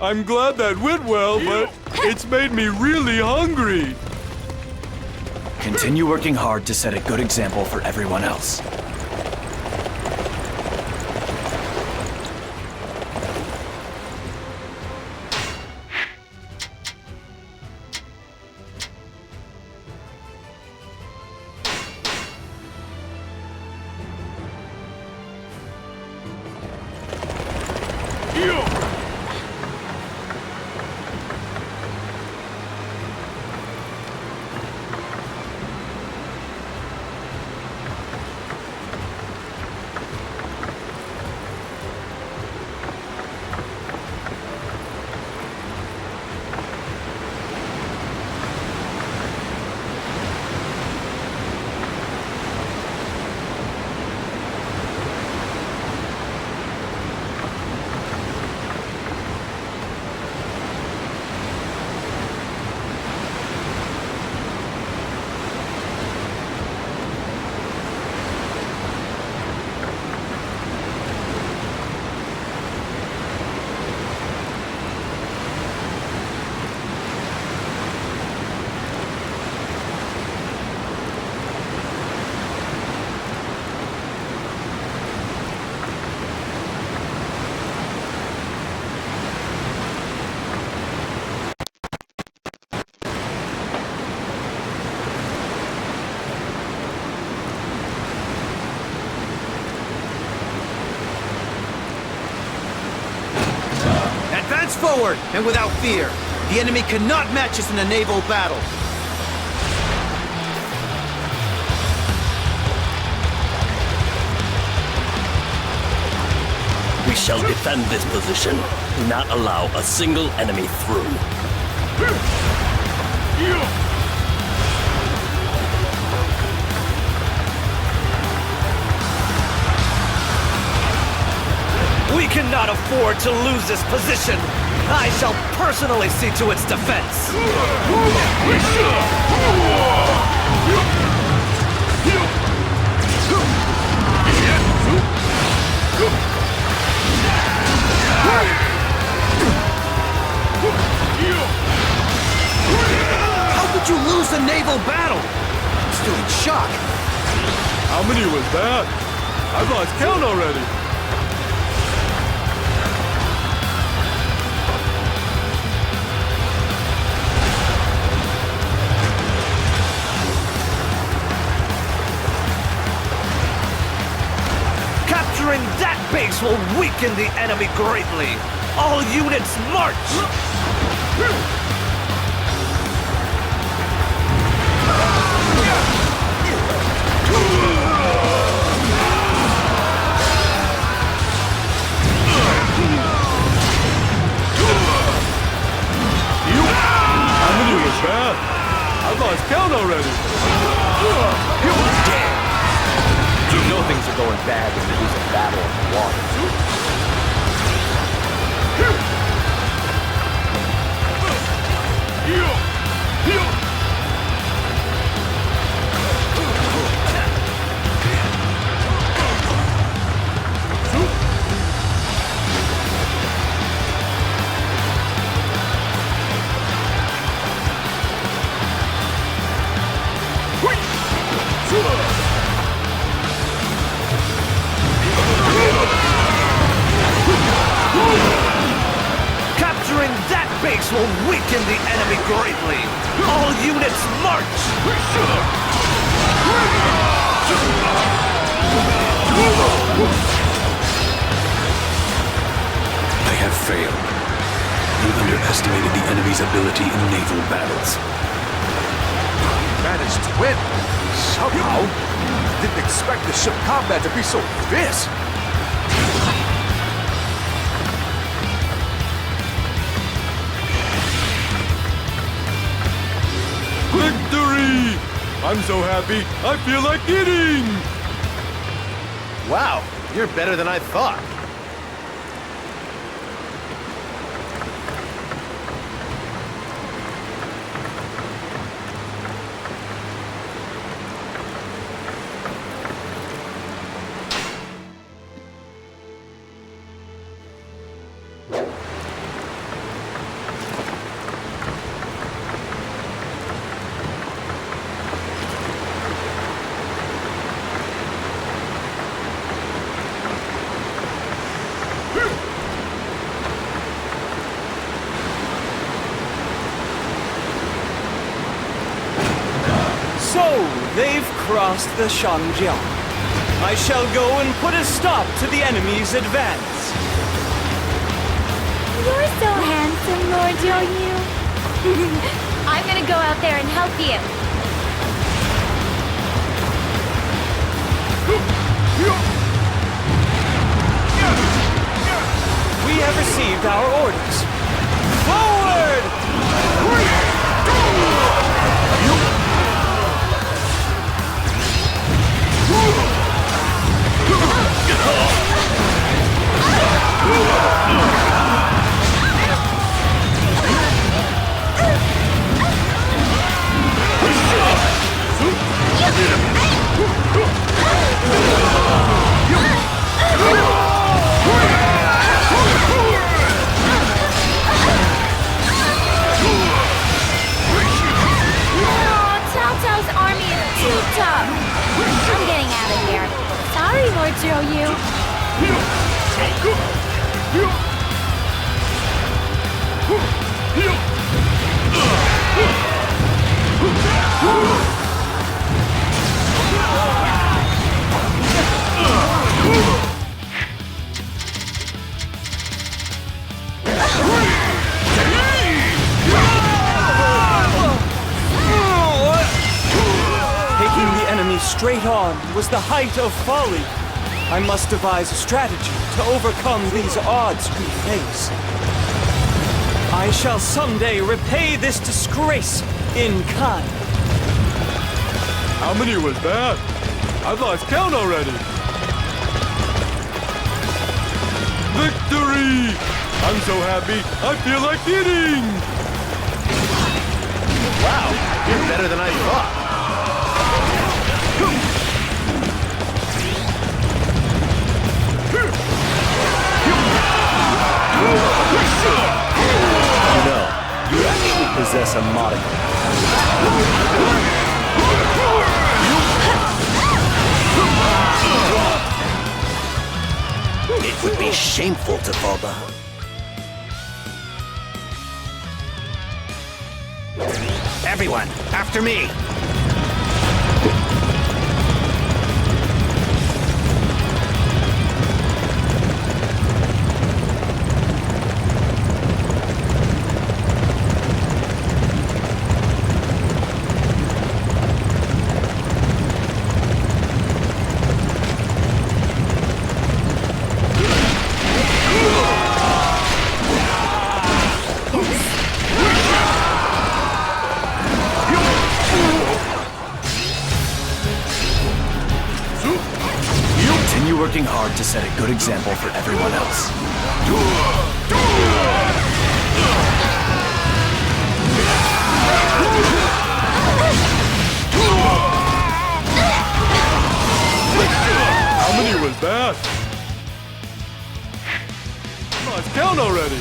I'm glad that went well, but it's made me really hungry. Continue working hard to set a good example for everyone else. Advance forward, and without fear. The enemy cannot match us in a naval battle. We shall defend this position. Do not allow a single enemy through. We cannot afford to lose this position. I shall personally see to its defense. How could you lose the naval battle? I'm still in shock. How many was that? I've lost count already. Capturing that base will weaken the enemy greatly. All units march! How many was that? I've lost count already. Damn! You know things are going bad when you lose a battle on the water. Capturing that base will weaken the enemy greatly. All units march! I have failed. You underestimated the enemy's ability in naval battles. Managed to win. Somehow. Didn't expect the ship combat to be so fierce. Victory! I'm so happy, I feel like eating! Wow, you're better than I thought. So, they've crossed the Shangjiang. I shall go and put a stop to the enemy's advance. You're so handsome, Lord Yu. I'm gonna go out there and help you. We have received our orders. Forward! I'm getting out of here. Sorry, Lord Zhou-Yu. Taking the enemy straight on was the height of folly. I must devise a strategy to overcome these odds we face. I shall someday repay this disgrace in kind. How many was that? I've lost count already. Victory! I'm so happy, I feel like eating! Wow, you're better than I thought. You know, you actually possess a modicum. It would be shameful to fall behind. Everyone, after me! Continue working hard to set a good example for everyone else. How many was that? Let's count already!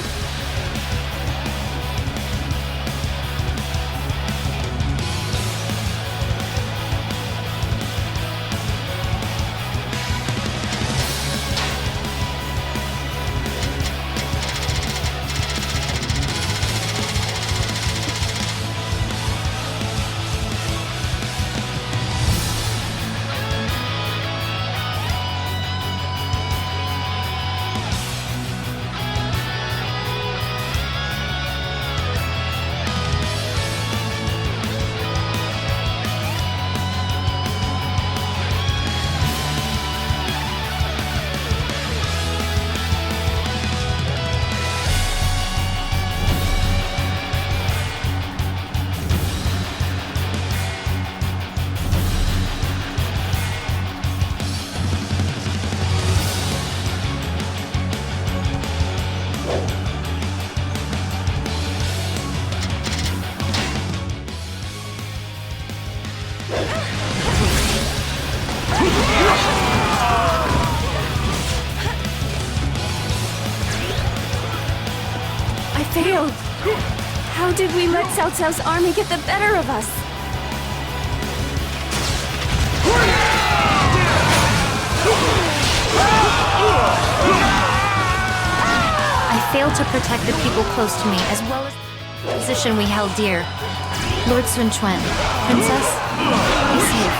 I failed. How did we let Cao Cao's army get the better of us? I failed to protect the people close to me, as well as the position we held dear. Lord Sun Quan, Princess, be safe.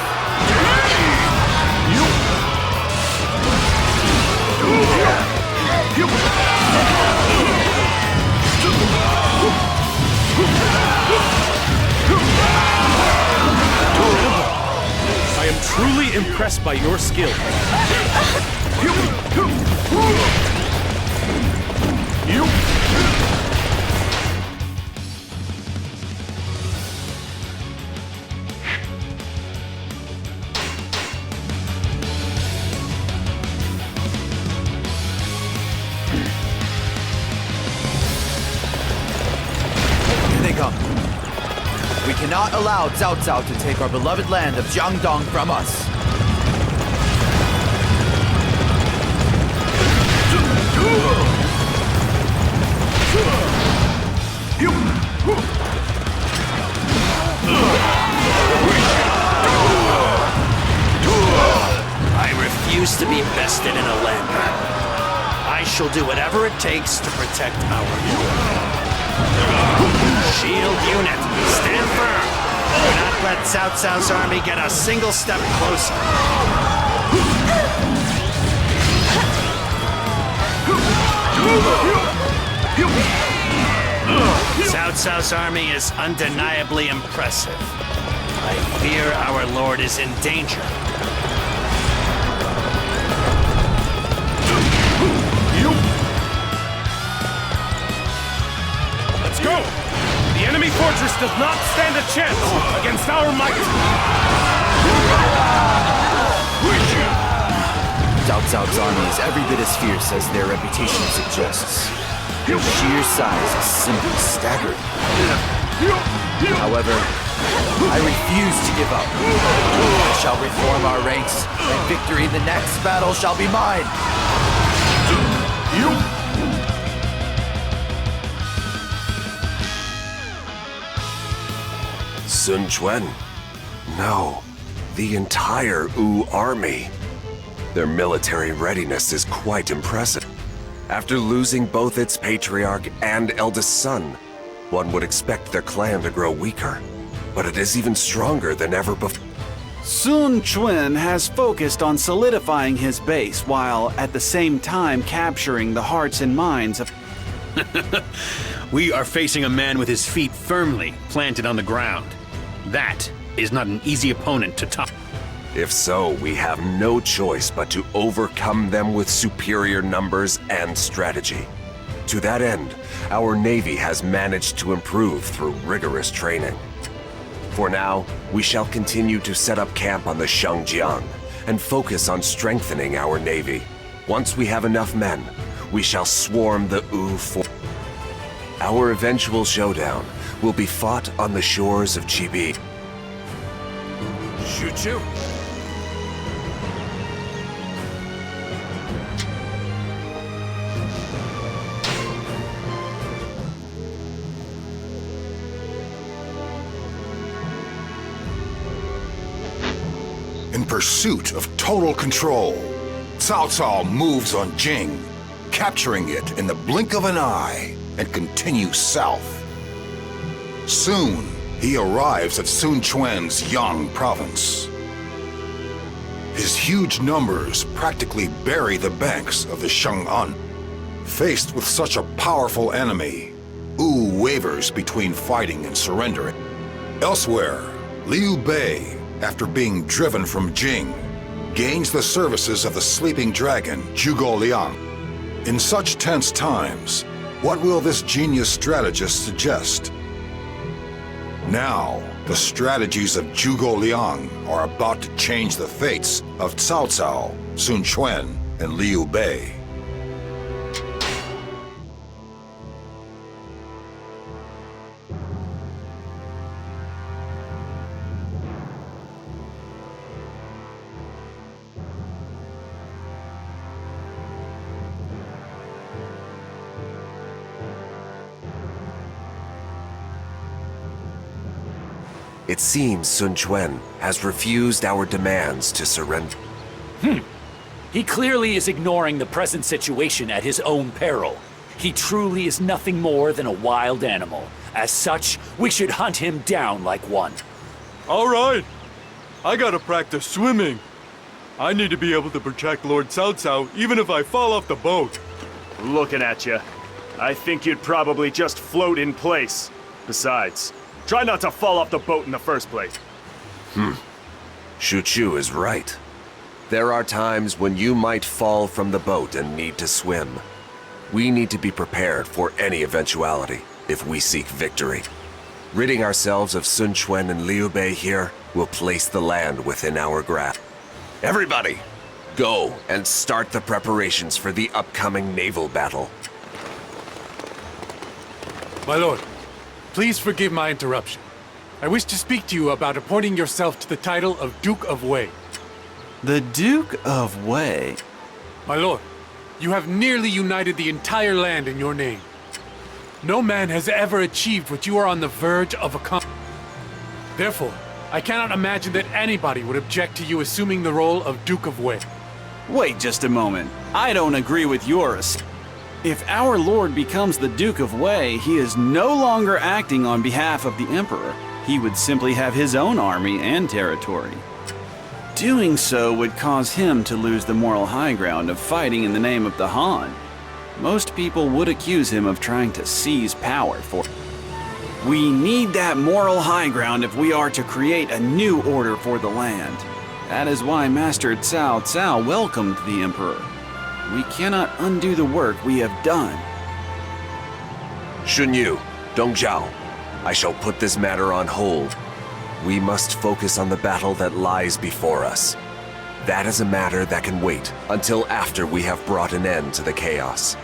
I am truly impressed by your skill. Here they come. We cannot allow Cao Cao to take our beloved land of Jiangdong from us. I refuse to be bested in a land battle. I shall do whatever it takes to protect our home. Shield unit, stand firm. Do not let Cao Cao's army get a single step closer. Cao Cao's army is undeniably impressive. I fear our lord is in danger. Let's go! The enemy fortress does not stand a chance against our might! Cao Cao's army is every bit as fierce as their reputation suggests. Their sheer size is simply staggering. However, I refuse to give up. I shall reform our ranks, and victory in the next battle shall be mine! Sun Quan? No, the entire Wu army. Their military readiness is quite impressive. After losing both its patriarch and eldest son, one would expect their clan to grow weaker. But it is even stronger than ever before. Sun Quan has focused on solidifying his base while at the same time capturing the hearts and minds of... We are facing a man with his feet firmly planted on the ground. That is not an easy opponent to top. If so, we have no choice but to overcome them with superior numbers and strategy. To that end, our Navy has managed to improve through rigorous training. For now, we shall continue to set up camp on the Shangjiang and focus on strengthening our Navy. Once we have enough men, we shall swarm the Wu fort. Our eventual showdown will be fought on the shores of Chibi. Shoot you. In pursuit of total control, Cao moves on Jing, capturing it in the blink of an eye, and continues south. Soon, he arrives at Sun Quan's Yang province. His huge numbers practically bury the banks of the Shang'an. Faced with such a powerful enemy, Wu wavers between fighting and surrendering. Elsewhere, Liu Bei, after being driven from Jing, gains the services of the sleeping dragon Zhuge Liang. In such tense times, what will this genius strategist suggest? Now, the strategies of Zhuge Liang are about to change the fates of Cao Cao, Sun Quan, and Liu Bei. It seems Sun Quan has refused our demands to surrender. He clearly is ignoring the present situation at his own peril. He truly is nothing more than a wild animal. As such, we should hunt him down like one. All right. I gotta practice swimming. I need to be able to protect Lord Cao Cao even if I fall off the boat. Looking at you. I think you'd probably just float in place. Besides, try not to fall off the boat in the first place. Shu Chu is right. There are times when you might fall from the boat and need to swim. We need to be prepared for any eventuality if we seek victory. Ridding ourselves of Sun Quan and Liu Bei here will place the land within our grasp. Everybody, go and start the preparations for the upcoming naval battle. My lord, please forgive my interruption. I wish to speak to you about appointing yourself to the title of Duke of Wei. The Duke of Wei? My lord, you have nearly united the entire land in your name. No man has ever achieved what you are on the verge of accomplishing. Therefore, I cannot imagine that anybody would object to you assuming the role of Duke of Wei. Wait just a moment. I don't agree with yours. If our lord becomes the Duke of Wei, he is no longer acting on behalf of the Emperor. He would simply have his own army and territory. Doing so would cause him to lose the moral high ground of fighting in the name of the Han. Most people would accuse him of trying to seize power for... We need that moral high ground if we are to create a new order for the land. That is why Master Cao Cao welcomed the Emperor. We cannot undo the work we have done. Shun Yu, Dong Zhao, I shall put this matter on hold. We must focus on the battle that lies before us. That is a matter that can wait until after we have brought an end to the chaos.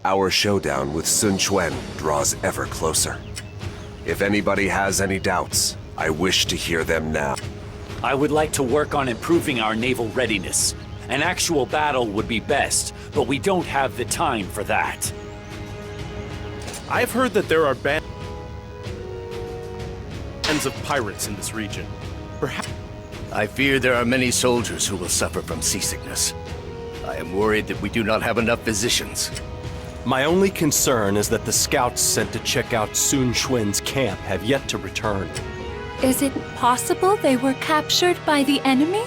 Our showdown with Sun Quan draws ever closer. If anybody has any doubts, I wish to hear them now. I would like to work on improving our naval readiness. An actual battle would be best, but we don't have the time for that. I've heard that there are bands of pirates in this region. Perhaps I fear there are many soldiers who will suffer from seasickness. I am worried that we do not have enough physicians. My only concern is that the scouts sent to check out Sun Quan's camp have yet to return. Is it possible they were captured by the enemy?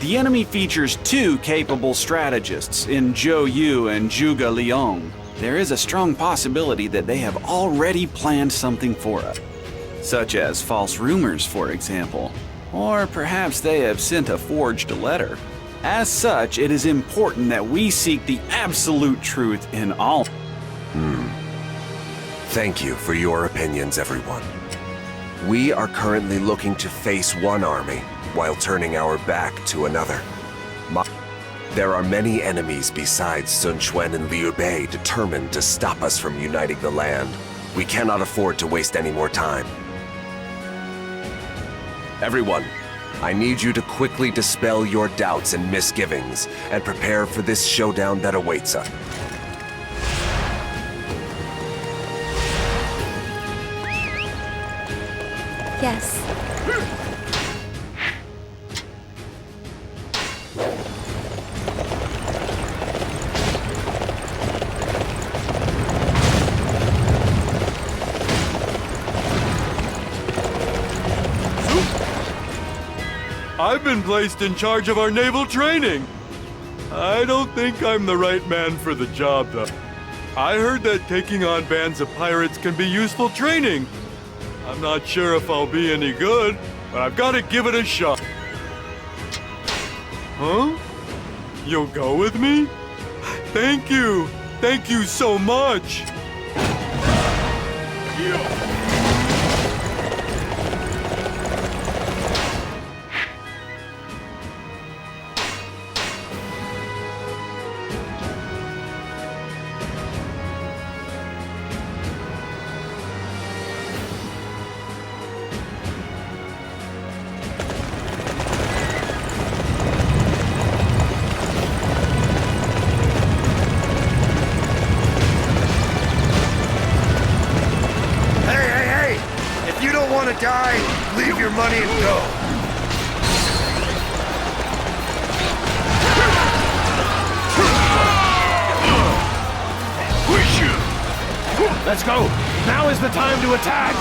The enemy features two capable strategists in Zhou Yu and Zhuge Liang. There is a strong possibility that they have already planned something for us, such as false rumors, for example. Or perhaps they have sent a forged letter. As such, it is important that we seek the absolute truth in all. Thank you for your opinions, everyone. We are currently looking to face one army while turning our back to another. There are many enemies besides Sun Quan and Liu Bei determined to stop us from uniting the land. We cannot afford to waste any more time. Everyone, I need you to quickly dispel your doubts and misgivings and prepare for this showdown that awaits us. Yes. I've been placed in charge of our naval training. I don't think I'm the right man for the job, though. I heard that taking on bands of pirates can be useful training. I'm not sure if I'll be any good, but I've got to give it a shot. Huh? You'll go with me? Thank you. Thank you so much. Die, leave your money and go. Let's go! Now is the time to attack!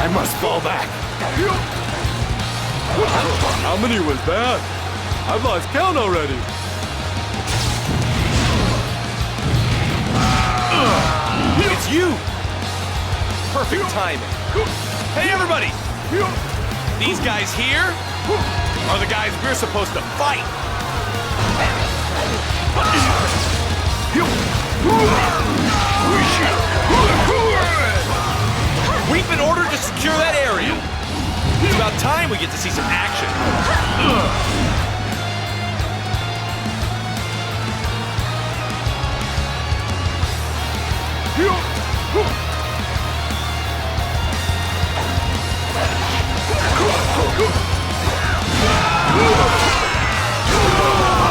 I must fall back. How many was that? I've lost count already. It's you! Perfect timing. Hey, everybody! These guys here are the guys we're supposed to fight. We've been ordered to secure that area. It's about time we get to see some action.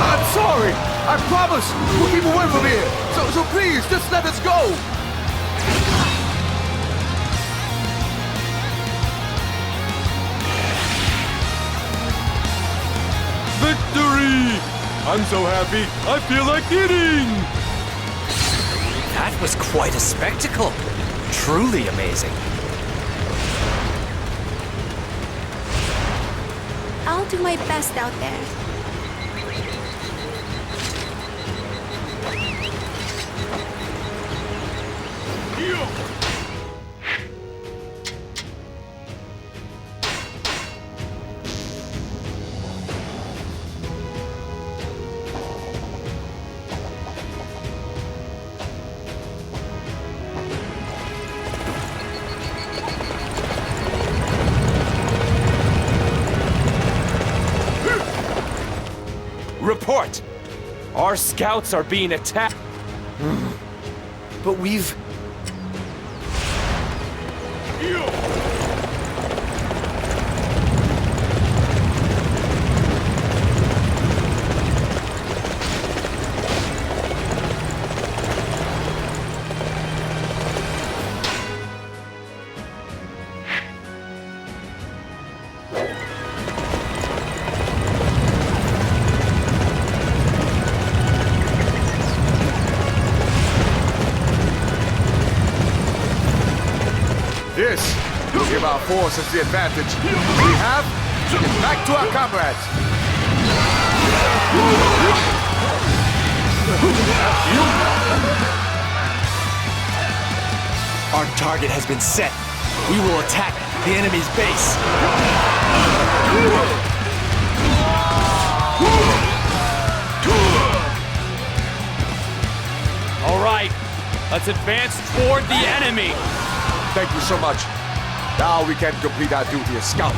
I'm sorry. I promise we'll keep away from here. So please, just let us go. Victory! I'm so happy, I feel like eating! That was quite a spectacle. Truly amazing. I'll do my best out there. Report! Our scouts are being attacked. But we've... This will give our forces the advantage. We have to get back to our comrades. Our target has been set. We will attack the enemy's base. All right, let's advance toward the enemy. Thank you so much. Now we can complete our duty as scouts.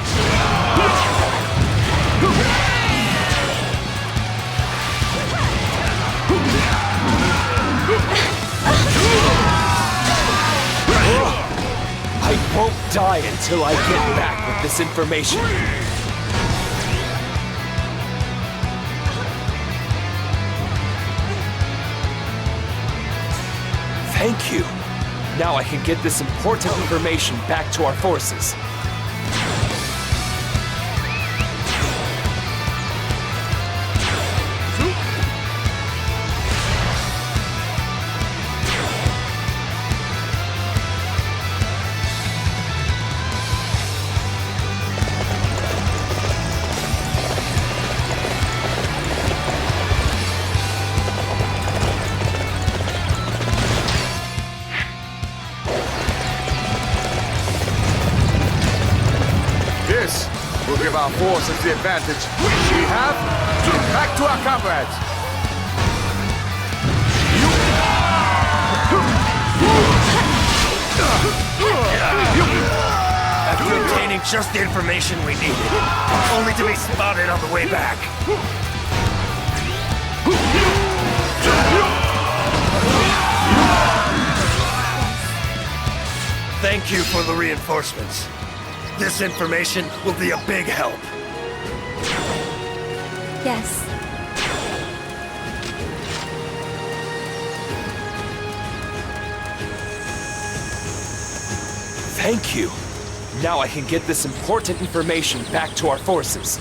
I won't die until I get back with this information. Thank you. Now I can get this important information back to our forces. This will give our forces the advantage. We have to get back to our comrades. After obtaining just the information we needed, only to be spotted on the way back. Thank you for the reinforcements. This information will be a big help. Yes. Thank you. Now I can get this important information back to our forces.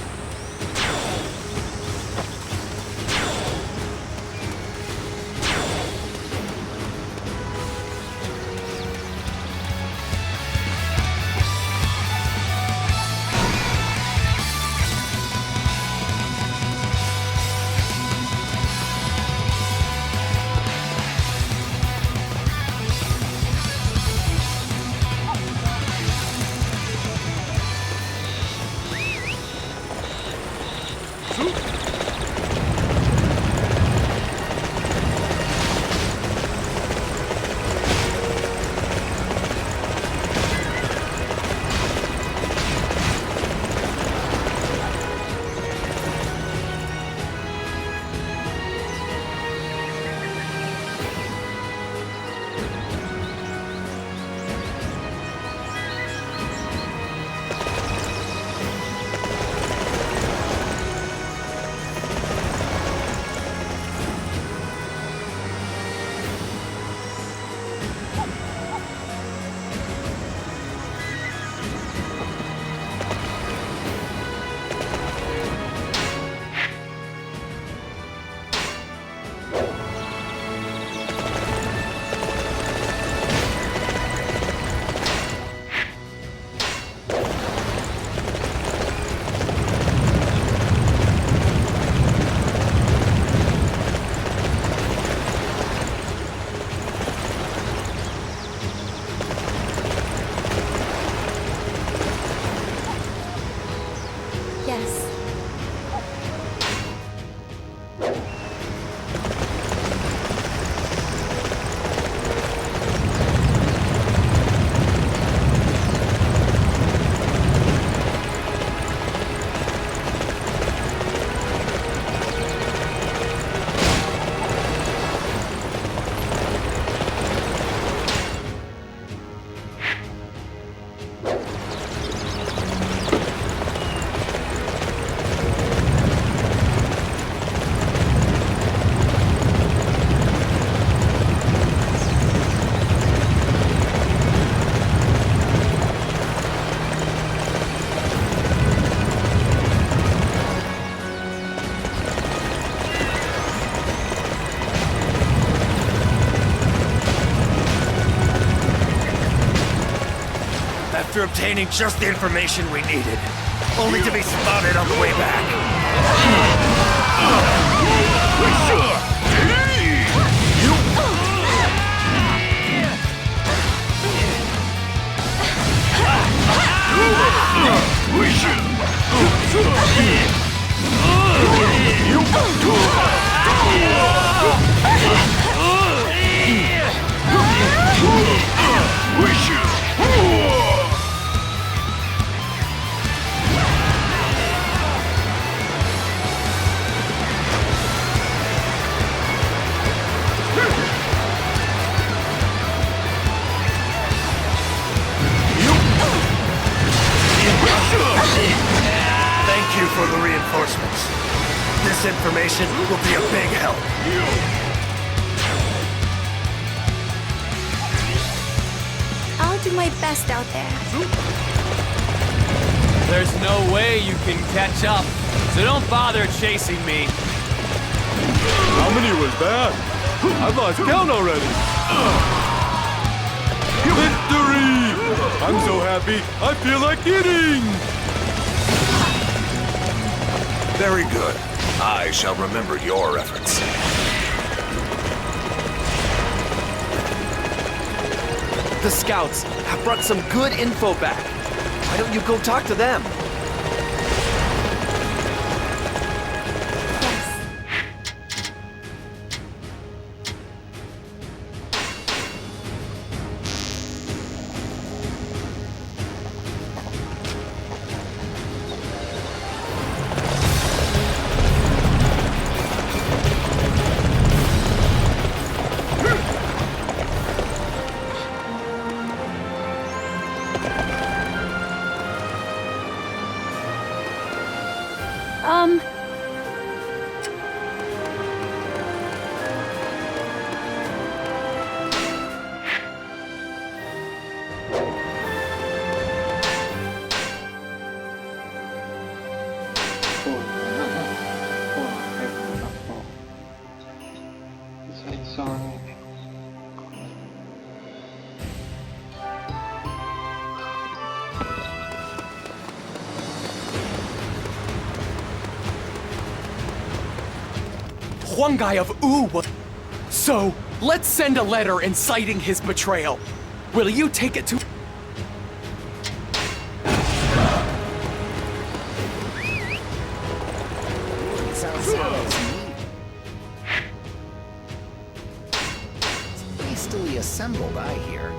obtaining just the information we needed, only to be spotted on the way back. Thank you for the reinforcements. This information will be a big help. I'll do my best out there. There's no way you can catch up, so don't bother chasing me. How many was that? I've lost count already. Victory! I'm so happy, I feel like eating! Very good. I shall remember your efforts. The scouts have brought some good info back. Why don't you go talk to them? Huangai of Wu was... So, let's send a letter inciting his betrayal. Will you take it to... Hastily assembled, I hear.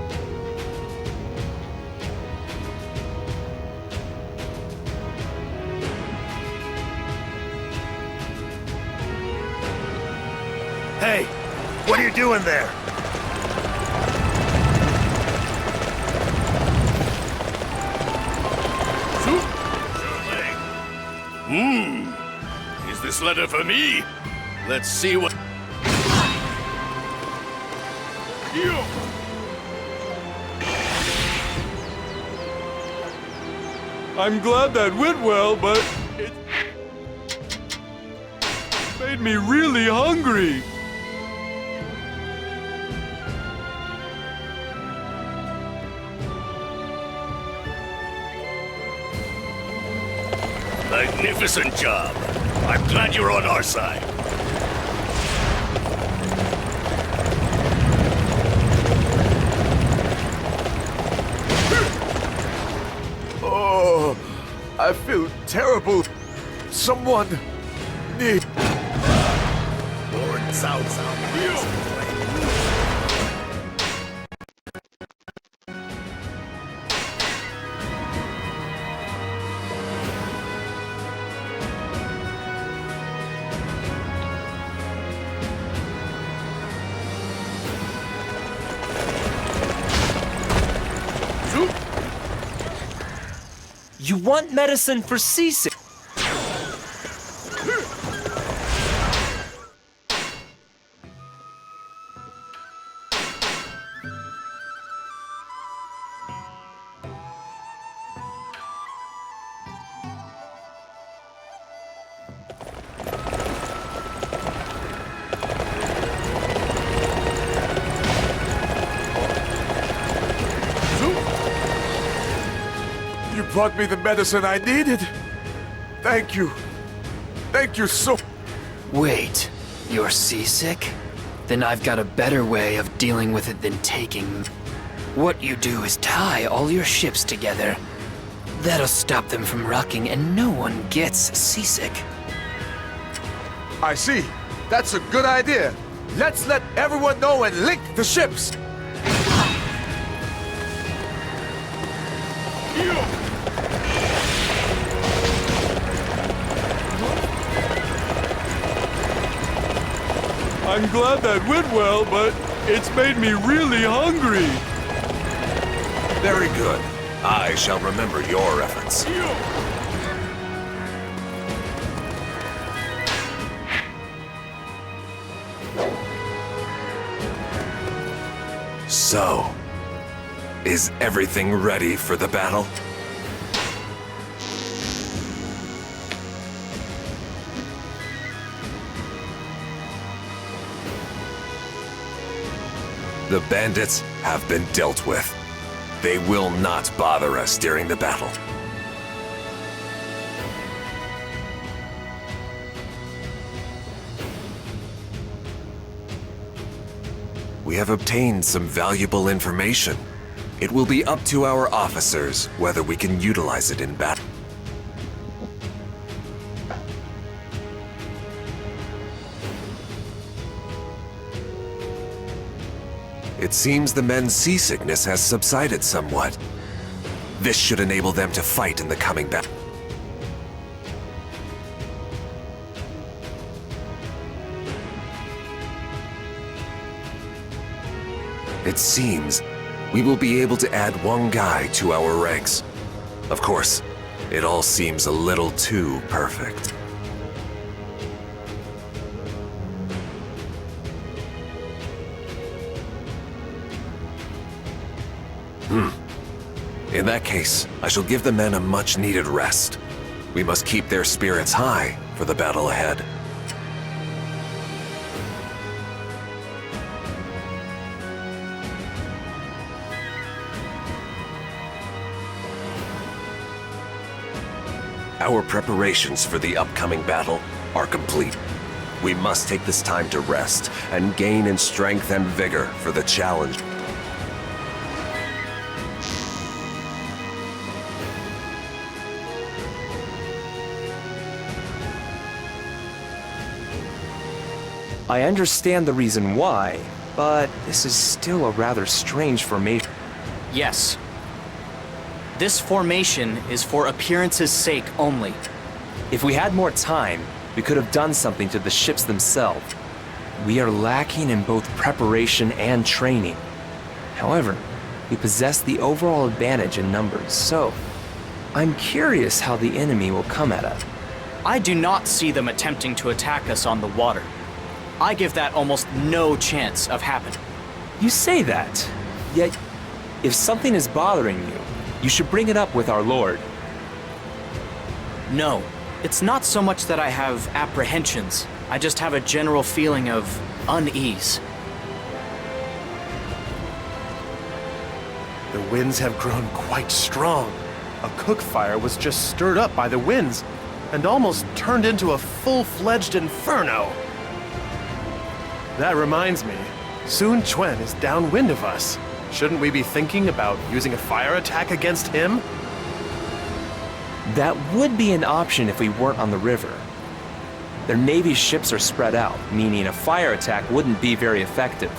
Hey, what are you doing there? Is this letter for me? Let's see what... I'm glad that went well, but it made me really hungry. Magnificent job. I'm glad you're on our side. Oh, I feel terrible. Someone need... Lord Cao Cao. You want medicine for seasick? You brought me the medicine I needed. Thank you. Thank you so... Wait, you're seasick? Then I've got a better way of dealing with it than taking... What you do is tie all your ships together. That'll stop them from rocking and no one gets seasick. I see. That's a good idea. Let's let everyone know and link the ships. I'm glad that went well, but it's made me really hungry. Very good. I shall remember your efforts. So, is everything ready for the battle? The bandits have been dealt with. They will not bother us during the battle. We have obtained some valuable information. It will be up to our officers whether we can utilize it in battle. It seems the men's seasickness has subsided somewhat. This should enable them to fight in the coming battle. It seems we will be able to add one guy to our ranks. Of course, it all seems a little too perfect. In that case, I shall give the men a much-needed rest. We must keep their spirits high for the battle ahead. Our preparations for the upcoming battle are complete. We must take this time to rest and gain in strength and vigor for the challenge. I understand the reason why, but this is still a rather strange formation. Yes. This formation is for appearance's sake only. If we had more time, we could have done something to the ships themselves. We are lacking in both preparation and training. However, we possess the overall advantage in numbers, so I'm curious how the enemy will come at us. I do not see them attempting to attack us on the water. I give that almost no chance of happening. You say that, yet if something is bothering you, you should bring it up with our Lord. No, it's not so much that I have apprehensions. I just have a general feeling of unease. The winds have grown quite strong. A cook fire was just stirred up by the winds and almost turned into a full-fledged inferno. That reminds me, Sun Quan is downwind of us. Shouldn't we be thinking about using a fire attack against him? That would be an option if we weren't on the river. Their Navy's ships are spread out, meaning a fire attack wouldn't be very effective.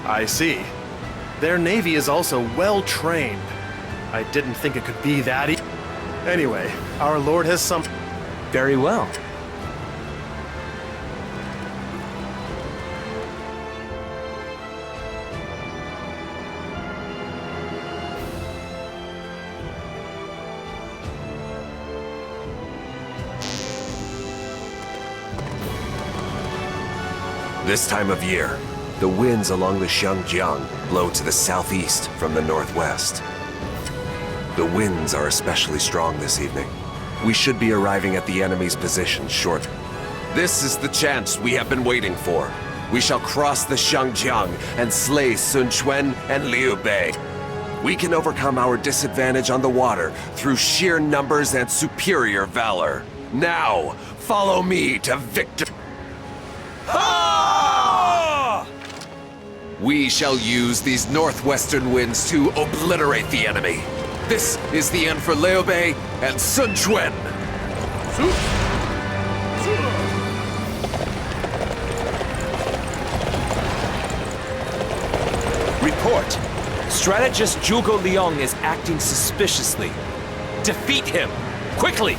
I see. Their Navy is also well-trained. I didn't think it could be that easy. Anyway, our Lord has some... Very well. This time of year, the winds along the Xiangjiang blow to the southeast from the northwest. The winds are especially strong this evening. We should be arriving at the enemy's position shortly. This is the chance we have been waiting for. We shall cross the Xiangjiang and slay Sun Quan and Liu Bei. We can overcome our disadvantage on the water through sheer numbers and superior valor. Now, follow me to victory. We shall use these northwestern winds to obliterate the enemy. This is the end for Liu Bei and Sun Quan. Report. Strategist Zhuge Liang is acting suspiciously. Defeat him! Quickly!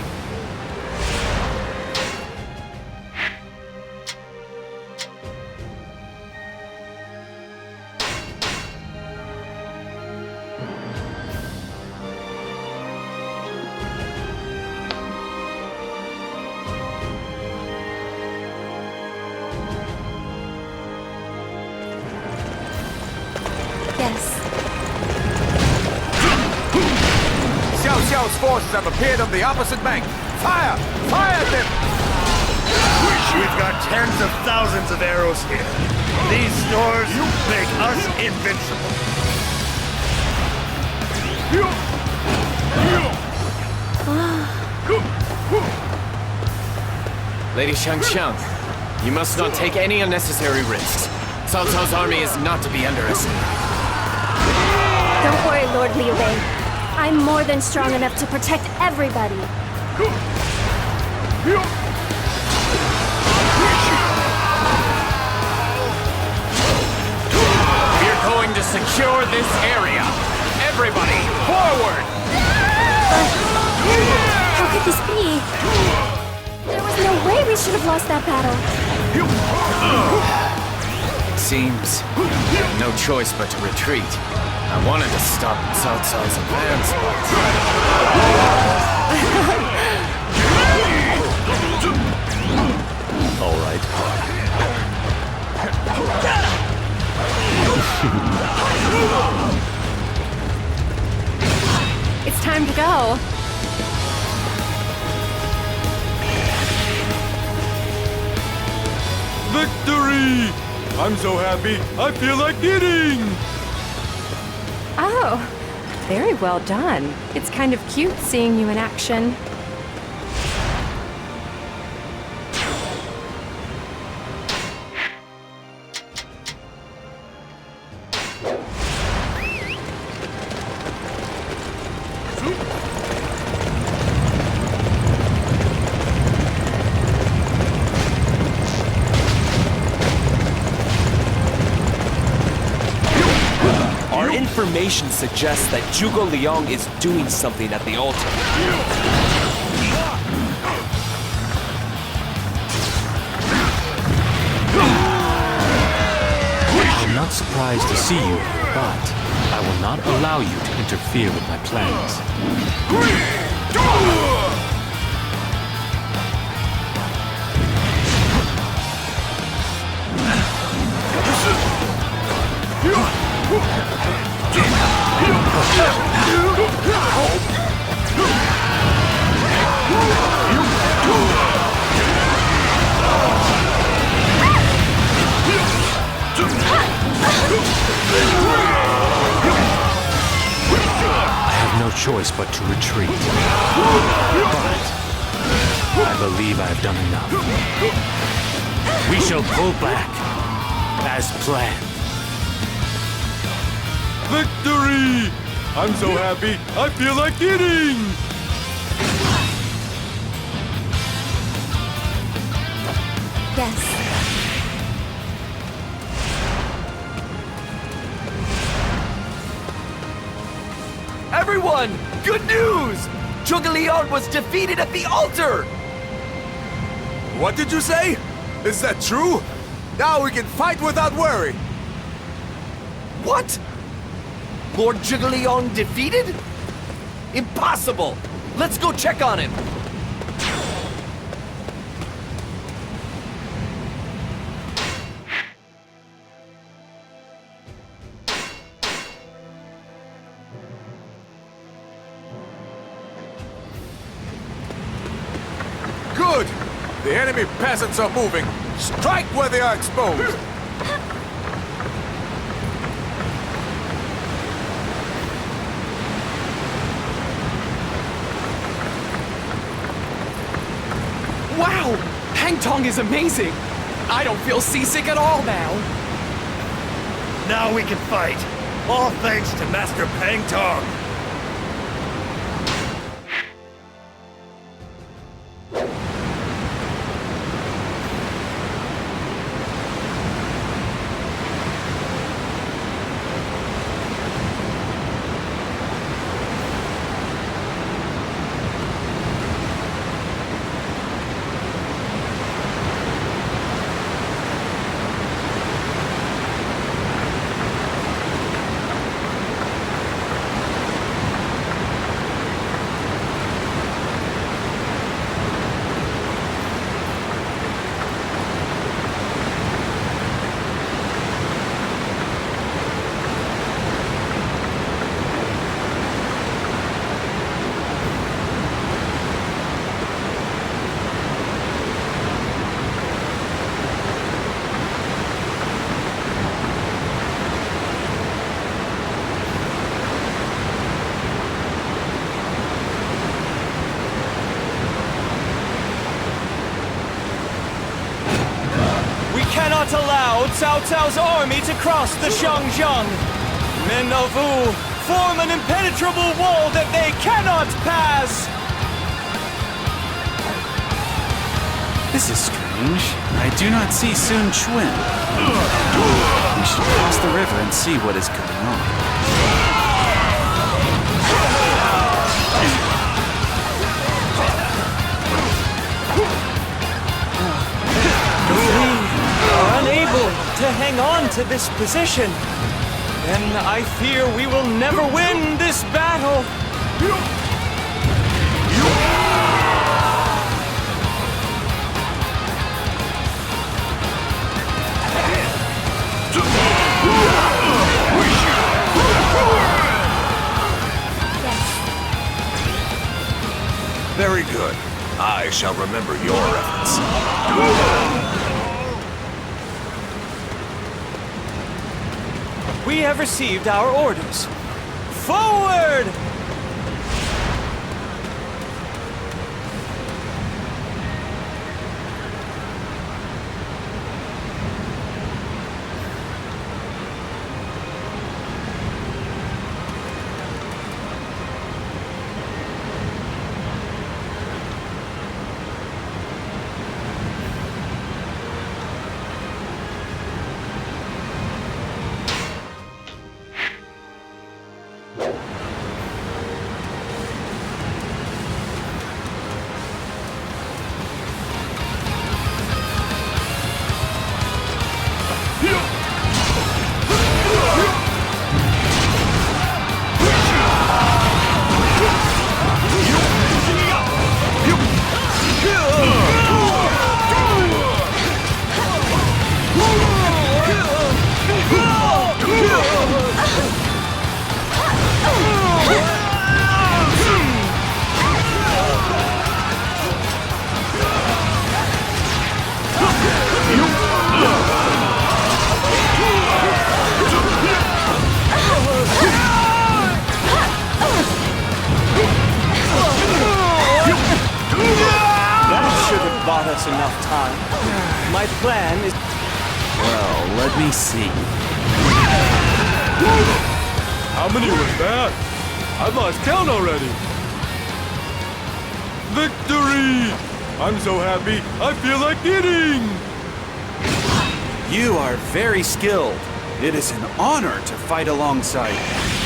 Yes. Xiao Xiao's forces have appeared on the opposite bank. Fire! Fire at them! We've got tens of thousands of arrows here. These stores make us invincible. Lady Shangqiang, you must not take any unnecessary risks. Cao Cao's army is not to be underestimated. Don't worry, Lord Liu Bei. I'm more than strong enough to protect everybody. We're going to secure this area. Everybody, forward! How could this be? There was no way we should have lost that battle. Seems no choice but to retreat. I wanted to stop Cao Cao's advance, All right. It's time to go. Victory! I'm so happy, I feel like eating! Oh, very well done. It's kind of cute seeing you in action. Information suggests that Zhuge Liang is doing something at the altar. I'm not surprised to see you, but I will not allow you to interfere with my plans. I have no choice but to retreat. But I believe I have done enough. We shall pull back as planned. Victory! I'm so happy, I feel like eating! Yes. Everyone! Good news! Zhuge Liang was defeated at the altar! What did you say? Is that true? Now we can fight without worry! What? Lord Zhuge Liang defeated? Impossible! Let's go check on him! Good! The enemy peasants are moving! Strike where they are exposed! song is amazing. I don't feel seasick at all now. Now we can fight. All thanks to Master Pang Tong. Cannot allow Cao Cao's army to cross the Shangjiang. Men of Wu form an impenetrable wall that they cannot pass. This is strange. I do not see Sun Quan. We should cross the river and see what is going on. Unable to hang on to this position, then I fear we will never win this battle. Very good. I shall remember your efforts. We have received our orders. Forward! Bought us enough time. My plan is... Well, let me see. How many was that? I've lost count already. Victory! I'm so happy, I feel like eating! You are very skilled. It is an honor to fight alongside you.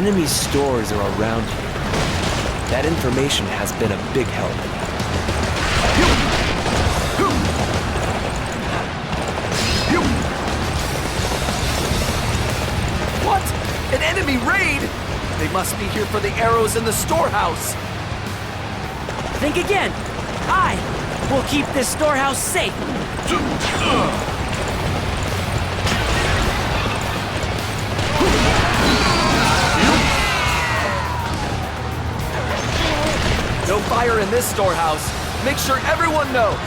enemy stores are around here. That information has been a big help. What? An enemy raid? They must be here for the arrows in the storehouse. Think again. I will keep this storehouse safe. No fire in this storehouse. Make sure everyone knows.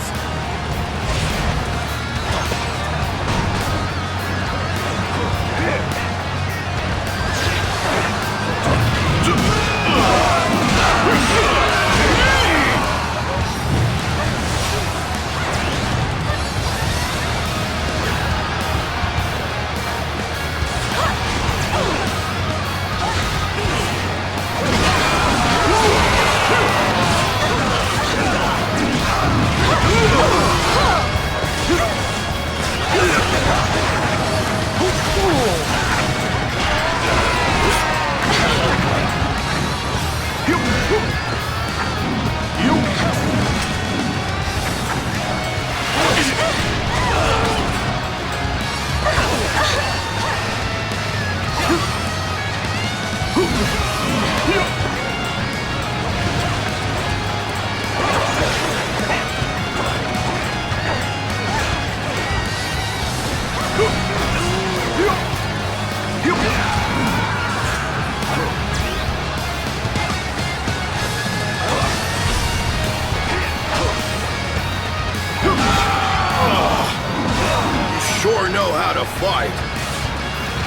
Sure know how to fight.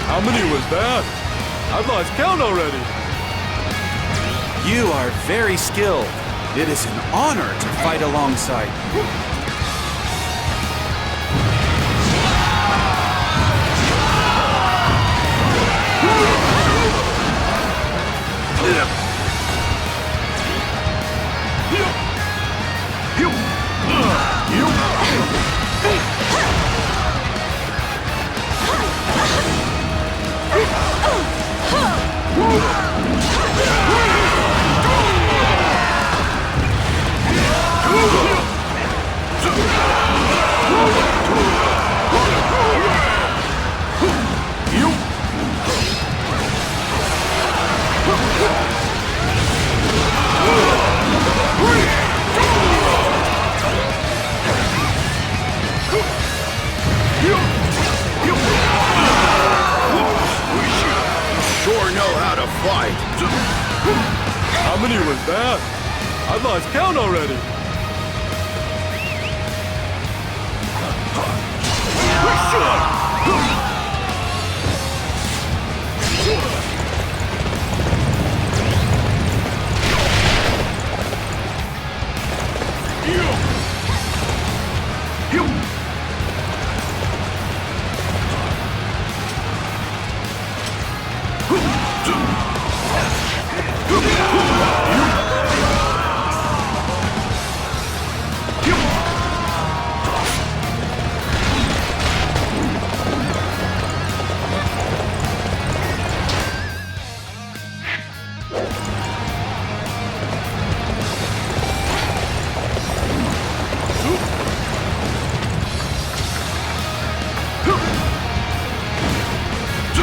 How many was that? I've lost count already. You are very skilled. It is an honor to fight alongside you. Sure know how to fight. How many was that? I've lost count already.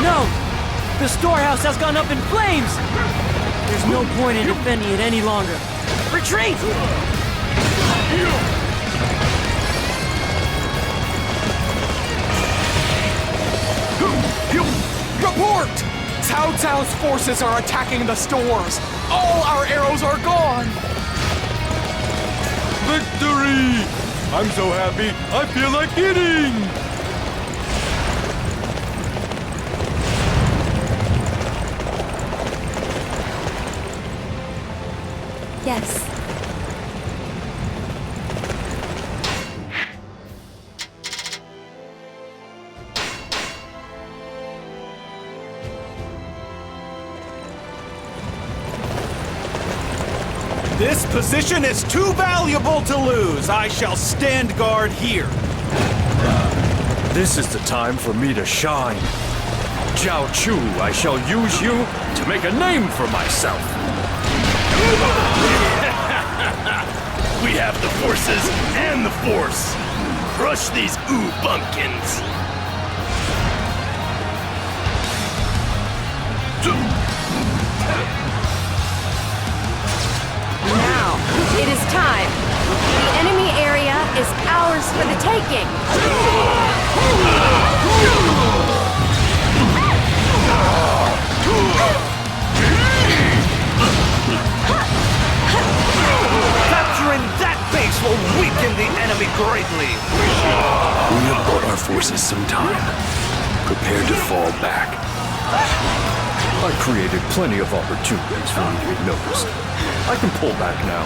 No! The storehouse has gone up in flames! There's no point in defending it any longer. Retreat! Report! Cao Cao's forces are attacking the stores. All our arrows are gone. Victory! I'm so happy, I feel like eating! Yes. This position is too valuable to lose. I shall stand guard here. This is the time for me to shine. Jiao Chu, I shall use you to make a name for myself. We have the forces and the force. Crush these bumpkins. Now, it is time. The enemy area is ours for the taking. Capturing that base will weaken the enemy greatly. We have bought our forces some time. Prepare to fall back. I created plenty of opportunities for me to be noticed. I can pull back now.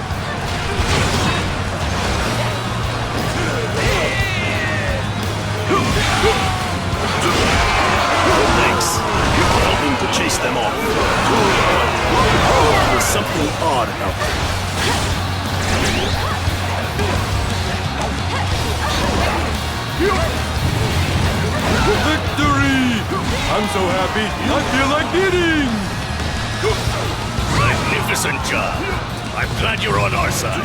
Thanks. Helping to chase them off. There's something odd about them. Victory! I'm so happy, I feel like eating! Magnificent job. I'm glad you're on our side.